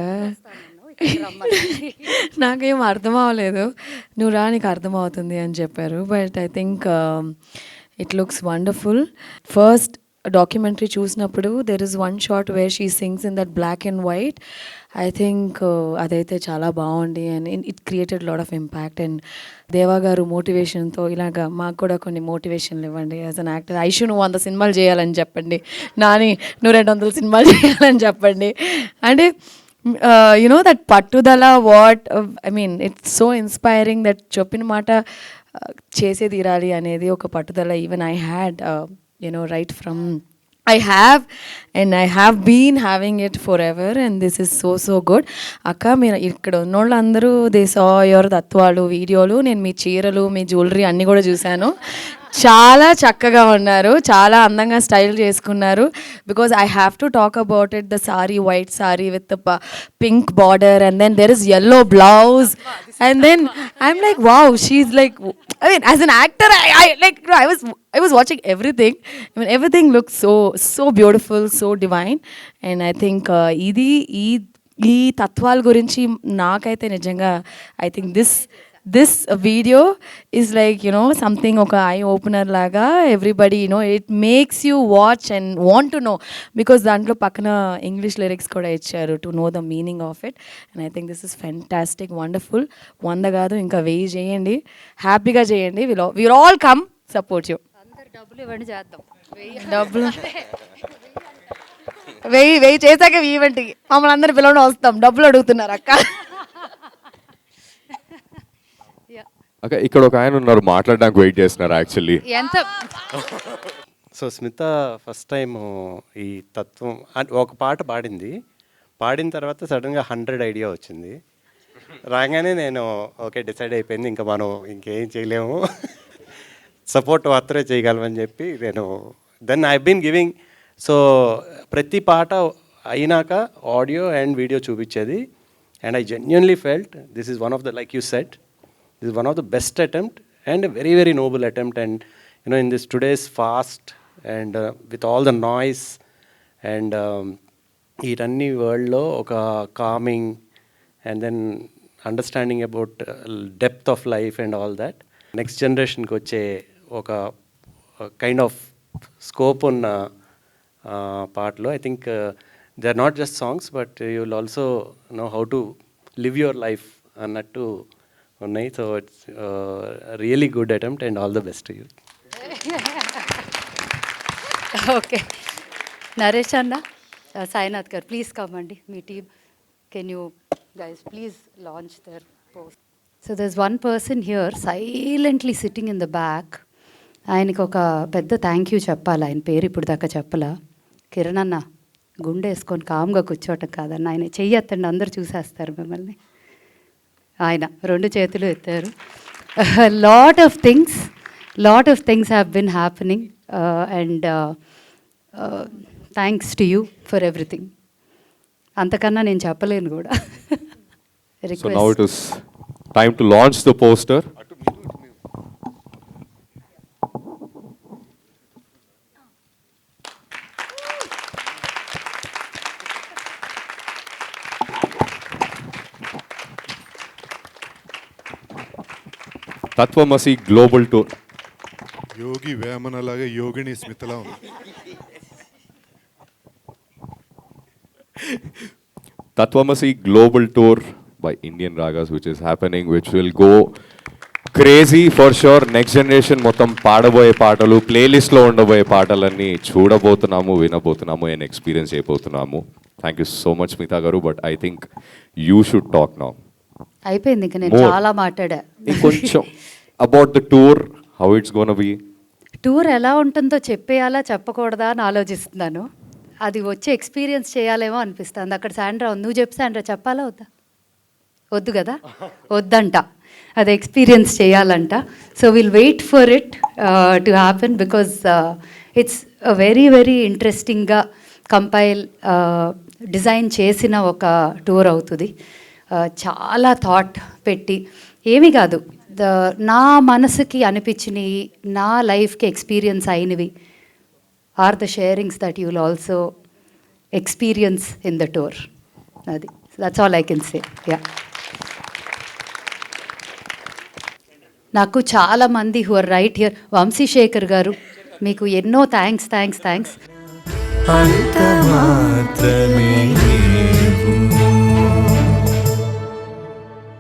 నాకేం అర్థం అవ్వలేదు. నువ్వు రా, నీకు అర్థమవుతుంది అని చెప్పారు. But I think it looks wonderful. First documentary చూసినప్పుడు there is one shot where she sings in that black and white. I think అదైతే చాలా బాగుంది and it created a lot of impact. And దేవా గారు మోటివేషన్తో ఇలాగా మాకు కూడా కొన్ని మోటివేషన్లు ఇవ్వండి. యాజ్ అన్ యాక్టర్, ఐషు నువ్వు 100 సినిమాలు చేయాలని చెప్పండి, నాని నువ్వు 200 సినిమాలు చేయాలని చెప్పండి. అంటే that పట్టుదల, what I mean, it's so inspiring that చెప్పిన మాట చేసే తీరాలి అనేది ఒక పట్టుదల. Even I had right from I have been having it forever, and this is so good. అక్క, మీరు ఇక్కడ ఉన్నోళ్ళు అందరూ దే సా యువర్ తత్వాలు వీడియోలు, నేను మీ చీరలు, మీ జ్యువెలరీ అన్నీ కూడా చూశాను. చాలా చక్కగా ఉన్నారు, చాలా అందంగా స్టైల్ చేసుకున్నారు. Because I have to talk about it, the sari, white sari with the pink border, and then there is yellow blouse, and then I'm like, wow, she's like, I mean, as an actor, I was watching everything. I mean, everything looks so beautiful, so divine. And I think ఈ తత్వాల గురించి నాకైతే నిజంగా I think this video is like, something ఒక eye opener లాగా. Everybody, it makes you watch and want to know, because దాంట్లో పక్కన English lyrics కూడా ఇచ్చారు to know the meaning of it. And I think this is fantastic, wonderful. 100 కాదు, ఇంకా 1000 చేయండి, హ్యాపీగా చేయండి. we'll all come support you. అందరు డబ్బులు ఇవ్వండి, చేద్దాం. డబ్బులు 1000 చేశాక ఈవెంట్కి మమ్మల్ని అందరు పిలవడం వస్తాం. డబ్బులు అడుగుతున్నారు అక్క. అక్క, ఇక్కడ ఒక ఆయన ఉన్నారు, మాట్లాడడానికి వెయిట్ చేస్తున్నారు యాక్చువల్లీ. ఎంత సో స్మిత ఫస్ట్ టైం ఈ తత్వం ఒక పాట పాడిన తర్వాత సడన్గా 100 ఐడియా వచ్చింది. రాగానే నేను ఓకే డిసైడ్ అయిపోయింది, ఇంకా మనం ఇంకేం చేయలేము, సపోర్ట్ మాత్రమే చేయగలమని చెప్పి నేను then I been giving. So ప్రతి పాట అయినాక ఆడియో అండ్ వీడియో చూపించేది. And I genuinely felt this is one of the, like you said, this is one of the best attempt and a very, very noble attempt. And in this today's fast and with all the noise and ఈ రన్నీ వరల్డ్లో ఒక calming and then understanding about depth of life and all that next జనరేషన్కి వచ్చే ఒక kind of scope ఉన్న పాటలు. I think they are not just songs but you will also know how to live your life అన్నట్టు ఉన్నాయి. So it's really good attempt and all the best you. Okay, Naresh అన్న, సాయినాథ్ గారు please come అండి, మీ team can you guys please launch their post. So there is one person here silently sitting in the back. ఆయనకి ఒక పెద్ద thank you చెప్పాలి. ఆయన పేరు ఇప్పుడు దాకా చెప్పలా. కిరణ్ అన్న, గుండె వేసుకొని కామ్గా కూర్చోవటం కాదన్న, ఆయన చెయ్యి ఎత్తండి, అందరూ చూసేస్తారు మిమ్మల్ని. ఆయన 2 చేతులు ఎత్తారు. Lot of things have been happening and thanks to you for everything. అంతకన్నా నేను చెప్పలేను కూడా. So now it is time to launch the poster. తత్వమసి గ్లోబల్ టూర్. యోగి వేమన లాగా యోగిని స్మితలా ఉంది. Tatvamasi Global Tour by Indian Ragas, which is happening, which will go crazy for sure. Next generation మొత్తం పాడబోయే పాటలు, ప్లేలిస్ట్లో ఉండబోయే పాటలన్నీ చూడబోతున్నాము, వినబోతున్నాము అండ్ ఎక్స్పీరియన్స్ చేయబోతున్నాము. Thank you so much Smita గారు, but I think you should talk now. అయిపోయింది, ఇంకా నేను చాలా మాట్లాడా. కొంచెం about the tour, how it's gonna be. Tour ఎలా ఉంటుందో చెప్పేయాలా చెప్పకూడదా అని ఆలోచిస్తున్నాను. అది వచ్చి ఎక్స్పీరియన్స్ చేయాలేమో అనిపిస్తుంది. అక్కడ శాండ్రా ఉంది, నువ్వు చెప్పు శాండ్రా, చెప్పాలా వద్దా? వద్దు కదా, వద్దంట, అది ఎక్స్పీరియన్స్ చేయాలంట. So will wait for it to happen because it's very very ఇంట్రెస్టింగ్గా కంపైల్ డిజైన్ చేసిన ఒక టూర్ అవుతుంది. చాలా థాట్ పెట్టి ఏమీ కాదు, నా మనసుకి అనిపించినవి, నా లైఫ్కి ఎక్స్పీరియన్స్ అయినవి are the sharings that you will also experience in the tour. అది that's all I can say. Yeah, నాకు చాలామంది who are right here, Vamshi Shekhar గారు, మీకు ఎన్నో థ్యాంక్స్. అంత మాత్రమే